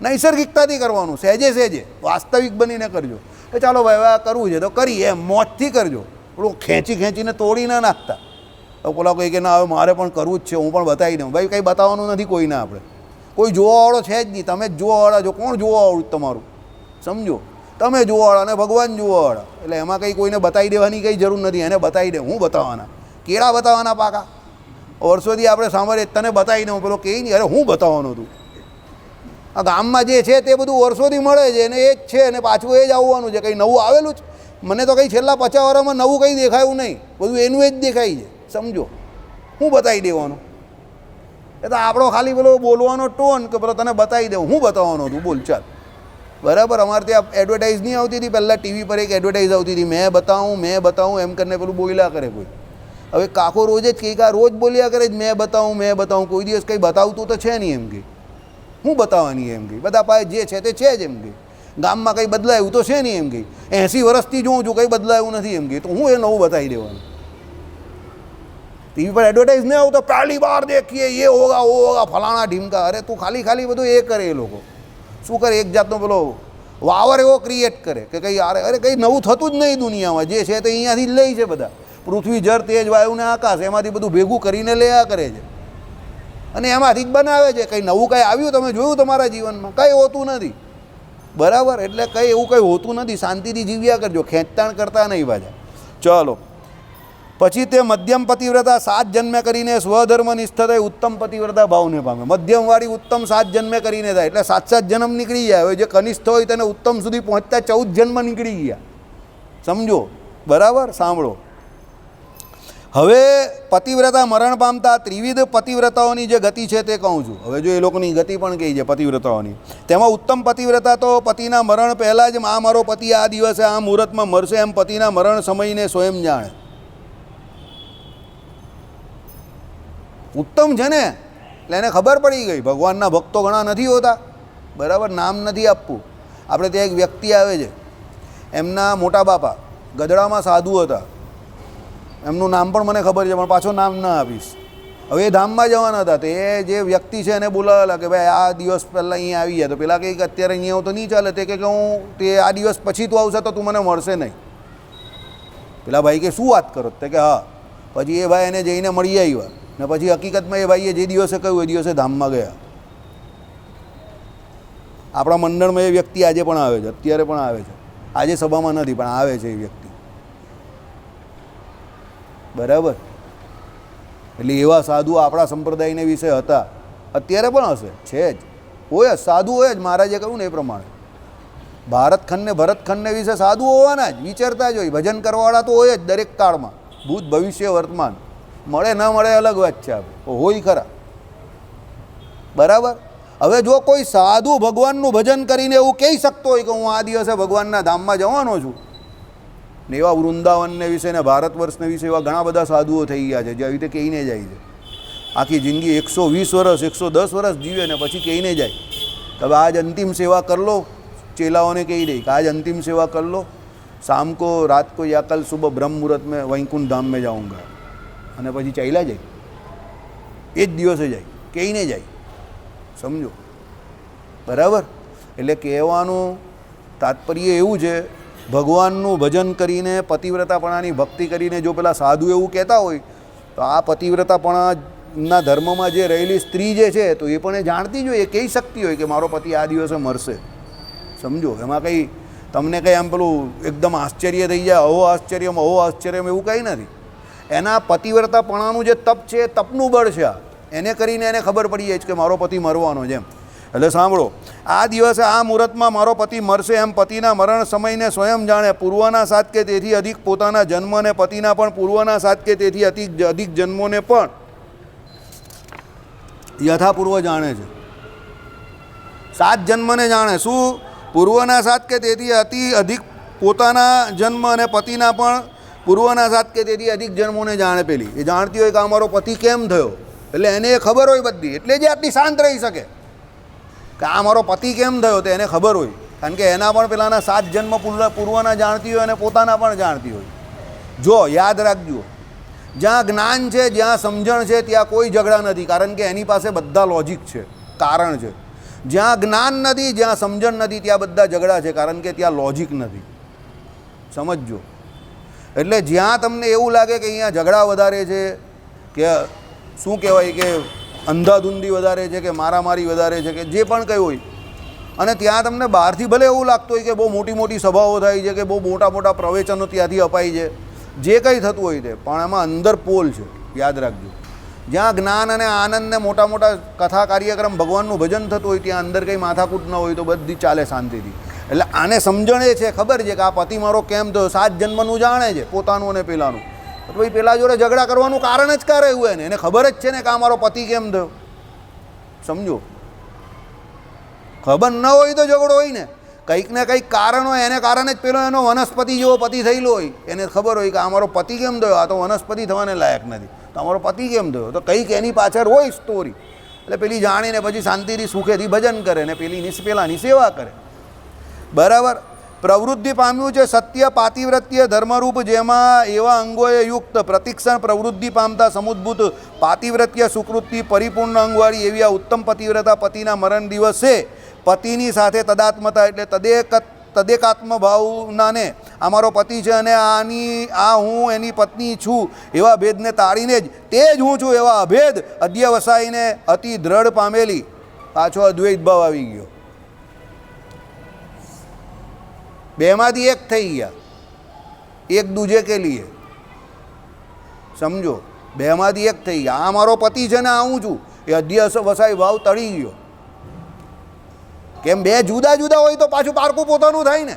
નૈસર્ગિકતાથી કરવાનું, સહેજે સહેજે વાસ્તવિક બનીને કરજો. એ ચાલો ભાઈ આ કરવું છે તો કરીએ, એમ મોજથી કરજો, પેલું ખેંચી ખેંચીને તોડી ના નાખતા. તો પેલા કહી કે ના હવે મારે પણ કરવું જ છે, હું પણ બતાવી દઉં. ભાઈ કંઈ બતાવવાનું નથી કોઈને, આપણે કોઈ જોવાવાળો છે જ નહીં, તમે જ જોવાવાળા છો. કોણ જોવાવાળું તમારું? સમજો, તમે જોવાવાળા ને ભગવાન જોવાવાળા, એટલે એમાં કંઈ કોઈને બતાવી દેવાની કંઈ જરૂર નથી. એને બતાવી દે, હું બતાવવાના કેળા બતાવવાના પાકા? વર્ષોથી આપણે સાંભળીએ તને બતાવી દઉં, પેલો કહે નહીં અરે હું બતાવવાનું હતું. આ ગામમાં જે છે તે બધું વર્ષોથી મળે છે અને એ જ છે અને પાછું એ જ આવવાનું છે, કંઈ નવું આવેલું જ મને તો કંઈ છેલ્લા 50 વર્ષમાં નવું કંઈ દેખાયું નહીં, બધું એનું એ જ દેખાય છે. સમજો, હું બતાવી દેવાનું, એ તો આપણો ખાલી પેલો બોલવાનો ટોન કે પેલો તને બતાવી દઉં, હું બતાવવાનું હતું, બોલ ચાલ. બરાબર, અમારે ત્યાં એડવર્ટાઇઝ નહીં આવતી હતી પહેલાં, ટીવી પર એક એડવર્ટાઇઝ આવતી હતી, મેં બતાવું એમ કરીને પેલું બોલ્યા કરે કોઈ. હવે કાકો રોજ જ કંઈક આ રોજ બોલ્યા કરે જ મેં બતાવું, કોઈ દિવસ કંઈ બતાવતું તો છે નહીં એમ કે. હું બતાવવાની એમ ગઈ, બધા પાસે જે છે તે છે જ એમ ગઈ. ગામમાં કંઈ બદલાયું તો છે નહીં એમ ગઈ. 80 વર્ષથી જોઉં છું કંઈ બદલાયું નથી એમ ગઈ, તો હું એ નવું બતાવી દેવાનું. ટીવી પર એડવર્ટાઇઝ નહીં આવતો, પહેલી બાર દેખીએ એ હોગા વો હોગા ફલાણા ઢીમકા. અરે તું ખાલી બધું એ કરે, એ લોકો શું કરે, એક જાતનો પેલો વાવર એવો ક્રિએટ કરે કે કંઈ અરે કંઈ નવું થતું જ નહીં દુનિયામાં, જે છે તે અહીંયાથી જ લે છે બધા. પૃથ્વી જળ તેજ વાયુ ને આકાશ, એમાંથી બધું ભેગું કરીને લેયા કરે છે અને એમાંથી જ બનાવે છે. કંઈ નવું કંઈ આવ્યું તમે જોયું તમારા જીવનમાં? કંઈ હોતું નથી. બરાબર, એટલે કંઈ એવું કંઈ હોતું નથી. શાંતિથી જીવ્યા કરજો, ખેંચતાણ કરતા નહીં પાછા. ચલો, પછી તે મધ્યમ પતિવ્રતા 7 જન્મે કરીને સ્વધર્મ નિષ્ઠ થઈ ઉત્તમ પતિવ્રતા ભાવને પામે. મધ્યમવાળી ઉત્તમ 7 જન્મે કરીને થાય એટલે 7 જન્મ નીકળી જાય. હવે જે કનિષ્ઠ હોય તેને ઉત્તમ સુધી પહોંચતા 14 જન્મ નીકળી ગયા. સમજો, બરાબર, સાંભળો. હવે પતિવ્રતા મરણ પામતા ત્રિવિધ પતિવ્રતાઓની જે ગતિ છે તે કહું છું. હવે જો એ લોકોની ગતિ પણ કહી છે પતિવ્રતાઓની, તેમાં ઉત્તમ પતિવ્રતા તો પતિના મરણ પહેલાં જ આ મારો પતિ આ દિવસે આ મુહૂર્તમાં મરશે એમ પતિના મરણ સમયને સ્વયં જાણે. ઉત્તમ છે ને, એટલે એને ખબર પડી ગઈ. ભગવાનના ભક્તો ઘણા નથી હોતા, બરાબર, નામ નથી આપવું. આપણે ત્યાં એક વ્યક્તિ આવે છે, એમના મોટા બાપા ગઢડામાં સાધુ હતા, એમનું નામ પણ મને ખબર છે પણ પાછો નામ ના આપીશ. હવે એ ધામમાં જવાના હતા, તો એ જે વ્યક્તિ છે એને બોલાવેલા કે ભાઈ આ દિવસ પહેલાં અહીંયા આવી જાય. તો પેલા કંઈક અત્યારે અહીંયા આવું તો નહીં ચાલે, તે કે હું તે આ દિવસ પછી તું આવશે તો તું મને મળશે નહીં. પેલા ભાઈ કે શું વાત કરો? તે કે હા. પછી એ ભાઈ એને જઈને મળી આવ્યા ને પછી હકીકતમાં એ ભાઈએ જે દિવસે કહ્યું એ દિવસે ધામમાં ગયા. આપણા મંડળમાં એ વ્યક્તિ આજે પણ આવે છે, અત્યારે પણ આવે છે. આજે સભામાં નથી પણ આવે છે એ વ્યક્તિ, બરાબર. એટલે એવા સાધુ આપણા સંપ્રદાયને વિશે હતા, અત્યારે પણ હશે, છે જ, હોય જ સાધુ, હોય જ. મહારાજે કહ્યું ને એ પ્રમાણે ભરતખંડને વિશે સાધુ હોવાના જ, વિચારતા જ હોય. ભજન કરવાવાળા તો હોય જ દરેક કાળમાં, ભૂત ભવિષ્ય વર્તમાન. મળે ન મળે અલગ વાત છે, આપણે હોય ખરા, બરાબર. હવે જો કોઈ સાધુ ભગવાનનું ભજન કરીને એવું કહી શકતો હોય કે હું આ દિવસે ભગવાનના ધામમાં જવાનો છું, ને એવા વૃંદાવનને વિશે ને ભારત વર્ષને વિશે એવા ઘણા બધા સાધુઓ થઈ ગયા છે જે આવી રીતે કહીને જાય છે. આખી જિંદગી 120 વર્ષ 110 વર્ષ જીવે ને પછી કહીને જાય કે હવે આજ અંતિમ સેવા કર લો. ચેલાઓને કહી દે કે આજ અંતિમ સેવા કર લો, શામ કો રાત કો યા કલ સુબહ બ્રહ્મ મુહૂર્ત में वैकुंठ धाम में जाऊँगा. અને પછી ચાલ્યા જાય, એ જ દિવસે જાય, કહીને જાય. સમજો, બરાબર. એટલે કહેવાનું તાત્પર્ય એવું છે, ભગવાનનું ભજન કરીને પતિવ્રતાપણાની ભક્તિ કરીને જો પેલા સાધુ એવું કહેતા હોય તો આ પતિવ્રતાપણાના ધર્મમાં જે રહેલી સ્ત્રી જે છે તો એ પણ એ જાણતી જ હોય, એ કહી શકતી હોય કે મારો પતિ આ દિવસે મરશે. સમજો, એમાં કંઈ તમને કંઈ આમ પેલું એકદમ આશ્ચર્ય થઈ જાય, અહો આશ્ચર્યમાં એવું કંઈ નથી. એના પતિવ્રતાપણાનું જે તપ છે એ તપનું બળ છે. આ એને કરીને એને ખબર પડી જાય છે કે મારો પતિ મરવાનો છે એમ. એટલે સાંભળો, આ દિવસે આ મુહૂર્તમાં મારો પતિ મરશે એમ પતિના મરણ સમયને સ્વયં જાણે. પૂર્વના 7 કે તેથી અધિક પોતાના જન્મ અને પતિના પણ પૂર્વના 7 કે તેથી અધિક જન્મોને પણ યથાપૂર્વ જાણે છે. 7 જન્મને જાણે. શું? પૂર્વના 7 કે તેથી અધિક પોતાના જન્મ અને પતિના પણ પૂર્વના 7 કે તેથી અધિક જન્મોને જાણે. પેલી એ જાણતી હોય કે અમારો પતિ કેમ થયો, એટલે એને ખબર હોય બધી, એટલે જ આટલી શાંત રહી શકે કે આ મારો પતિ કેમ થયો તો એને ખબર હોય. કારણ કે એના પણ પેલાના 7 જન્મ પૂર્વના જાણતી હોય અને પોતાના પણ જાણતી હોય. જો યાદ રાખજો, જ્યાં જ્ઞાન છે, જ્યાં સમજણ છે, ત્યાં કોઈ ઝઘડા નથી. કારણ કે એની પાસે બધા લોજિક છે, કારણ છે. જ્યાં જ્ઞાન નથી, જ્યાં સમજણ નથી, ત્યાં બધા ઝઘડા છે. કારણ કે ત્યાં લોજિક નથી. સમજજો. એટલે જ્યાં તમને એવું લાગે કે અહીંયા ઝઘડા વધારે છે, કે શું કહેવાય કે અંધાધૂંધી વધારે છે, કે મારામારી વધારે છે, કે જે પણ કંઈ હોય, અને ત્યાં તમને બહારથી ભલે એવું લાગતું હોય કે બહુ મોટી મોટી સભાઓ થાય છે, કે બહુ મોટા મોટા પ્રવચનો ત્યાંથી અપાય છે, જે કંઈ થતું હોય તે, પણ એમાં અંદર પોલ છે. યાદ રાખજો. જ્યાં જ્ઞાન અને આનંદને મોટા મોટા કથા કાર્યક્રમ ભગવાનનું ભજન થતું હોય, ત્યાં અંદર કંઈ માથાકૂટ ન હોય તો બધી ચાલે શાંતિથી. એટલે આને સમજણ એ છે, ખબર છે કે આ પતિ મારો કેમ થયો, 7 જન્મનું જાણે છે, પોતાનું અને પેલાનું. તો ભાઈ પેલા જોડે ઝઘડા કરવાનું કારણ જ ક્યારે એવું એને ખબર જ છે ને કે આ મારો પતિ કેમ થયો. સમજો. ખબર ન હોય તો ઝઘડો હોય ને, કંઈક ને કંઈક કારણ હોય, એને કારણે જ પેલો એનો વનસ્પતિ જેવો પતિ થયેલો હોય. એને ખબર હોય કે આ મારો પતિ કેમ થયો, આ તો વનસ્પતિ થવાને લાયક નથી, તો અમારો પતિ કેમ થયો. તો કંઈક એની પાછળ હોય સ્ટોરી. એટલે પેલી જાણીને પછી શાંતિથી સુખેથી ભજન કરે ને પેલાની સેવા કરે. બરાબર. પ્રવૃત્તિ પામ્યું છે સત્ય પાતિવ્રત્ય ધર્મરૂપ, જેમાં એવા અંગોએ યુક્ત પ્રતિક્ષણ પ્રવૃત્તિ પામતા સમુદ્ભૂત પાતિવ્રત્ય સુકૃતિ પરિપૂર્ણ અંગવાળી એવી આ ઉત્તમ પતિવ્રતા પતિના મરણ દિવસે પતિની સાથે તદાત્મતા, એટલે તદેકાત્મ ભાવનાને અમારો પતિ છે અને હું એની પત્ની છું એવા ભેદને તાળીને જ તે જ હું છું એવા અભેદ અધ્યવસાયને અતિ દ્રઢ પામેલી. પાછો અદ્વૈત ભાવ આવી ગયો. બેમાંથી એક થઈ ગયા, એક દૂજે કે લીએ. સમજો. બેમાંથી એક થઈ ગયા. આ મારો પતિ છે ને આ હું છું, એ અધ્યવસાય ભાવ તળી ગયો. કેમ? બે જુદા જુદા હોય તો પાછું પારકું પોતાનું થાય ને.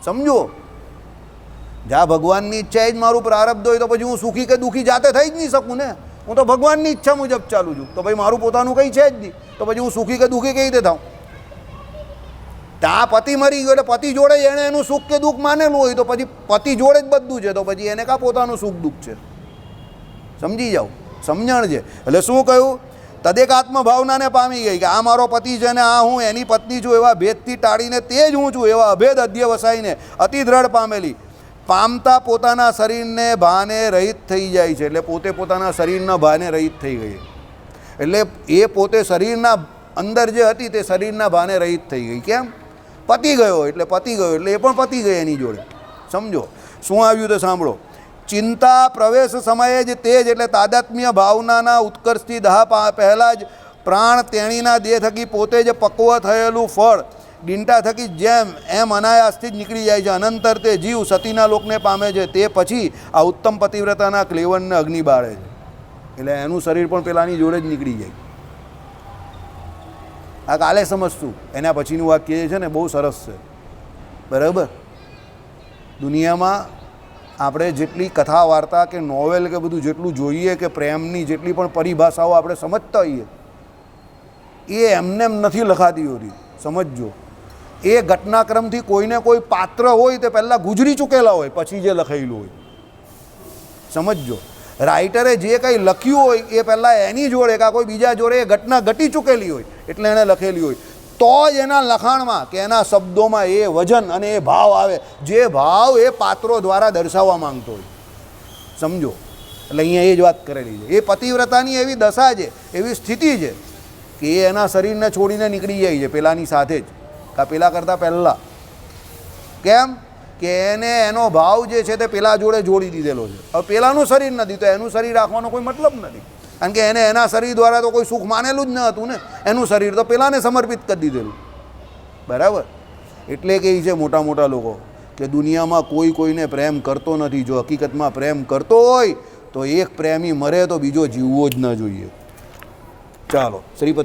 સમજો. જ્યાં ભગવાનની ઈચ્છા જ મારું પ્રારબ્ધ હોય તો પછી હું સુખી કે દુઃખી જાતે થઈ જ નહીં શકું ને. હું તો ભગવાનની ઈચ્છા મુજબ ચાલું છું, તો ભાઈ મારું પોતાનું કંઈ છે જ નહીં, તો પછી હું સુખી કે દુઃખી કઈ રીતે થાઉં? ત્યાં પતિ મરી ગયો એટલે પતિ જોડે એણે એનું સુખ કે દુઃખ માનેલું હોય, તો પછી પતિ જોડે જ બધું છે, તો પછી એને કાં પોતાનું સુખ દુઃખ છે? સમજી જાઓ. સમજણ છે. એટલે શું કહ્યું? તદેકાત્મ ભાવનાને પામી ગઈ કે આ મારો પતિ છે ને આ હું એની પત્ની છું એવા ભેદથી ટાળીને તે જ હું છું એવા અભેદ અધ્યવસાયને અતિ દ્રઢ પામેલી. પામતા પોતાના શરીરને ભાને રહિત થઈ જાય છે. એટલે પોતે પોતાના શરીરના ભાને રહિત થઈ ગઈ. એટલે એ પોતે શરીરના અંદર જે હતી તે શરીરના ભાને રહિત થઈ ગઈ. કેમ? પતી ગયો એટલે એ પણ પતી ગઈ એની જોડે. સમજો. શું આવ્યું તો સાંભળો. ચિંતા પ્રવેશ સમયે જ તે જ, એટલે તાદાત્મ્ય ભાવનાના ઉત્કર્ષથી પહેલાં જ પ્રાણ તેણીના દેહ થકી પોતે જ પક્વ થયેલું ફળ ડીંટા થકી જેમ એમ અનાયાસથી જ નીકળી જાય છે. અનંતર તે જીવ સતીના લોકને પામે છે. તે પછી આ ઉત્તમ પતિવ્રતાના ક્લેવનને અગ્નિ બાળે છે. એટલે એનું શરીર પણ પેલાની જોડે જ નીકળી જાય. આ કાલે સમજતું. એના પછીનું વાક્ય છે ને બહુ સરસ છે. બરાબર. દુનિયામાં આપણે જેટલી કથા વાર્તા કે નોવેલ કે બધું જેટલું જોઈએ કે પ્રેમની જેટલી પણ પરિભાષાઓ આપણે સમજતા હોઈએ, એ એમને નથી લખાતી હોતી. સમજજો. એ ઘટનાક્રમથી કોઈને કોઈ પાત્ર હોય તે પહેલાં ગુજરી ચૂકેલા હોય, પછી જે લખાયેલું હોય. સમજજો. રાઇટરે જે કંઈ લખ્યું હોય એ પહેલાં એની જોડે કાં કોઈ બીજા જોડે એ ઘટના ઘટી ચૂકેલી હોય એટલે એણે લખેલી હોય, તો જ એના લખાણમાં કે એના શબ્દોમાં એ વજન અને એ ભાવ આવે, જે ભાવ એ પાત્રો દ્વારા દર્શાવવા માંગતો હોય. સમજો. એટલે અહીંયા એ જ વાત કરેલી છે. એ પતિવ્રતાની એવી દશા છે, એવી સ્થિતિ છે કે એ એના શરીરને છોડીને નીકળી જાય છે પેલાની સાથે જ, કાં પેલા કરતાં પહેલાં. કેમ? કે એને એનો ભાવ જે છે તે પેલા જોડે જોડી દીધેલો છે. હવે પેલાનું શરીર નથી તો એનું શરીર રાખવાનો કોઈ મતલબ નથી, કારણ કે એને એના શરીર દ્વારા તો કોઈ સુખ માનેલું જ ન હતું ને. એનું શરીર તો પેલાને સમર્પિત કરી દીધેલું. બરાબર. એટલે કહે છે મોટા મોટા લોકો કે દુનિયામાં કોઈ કોઈને પ્રેમ કરતો નથી. જો હકીકતમાં પ્રેમ કરતો હોય તો એક પ્રેમી મરે તો બીજો જીવવો જ ન જોઈએ. ચાલો શ્રીપતિ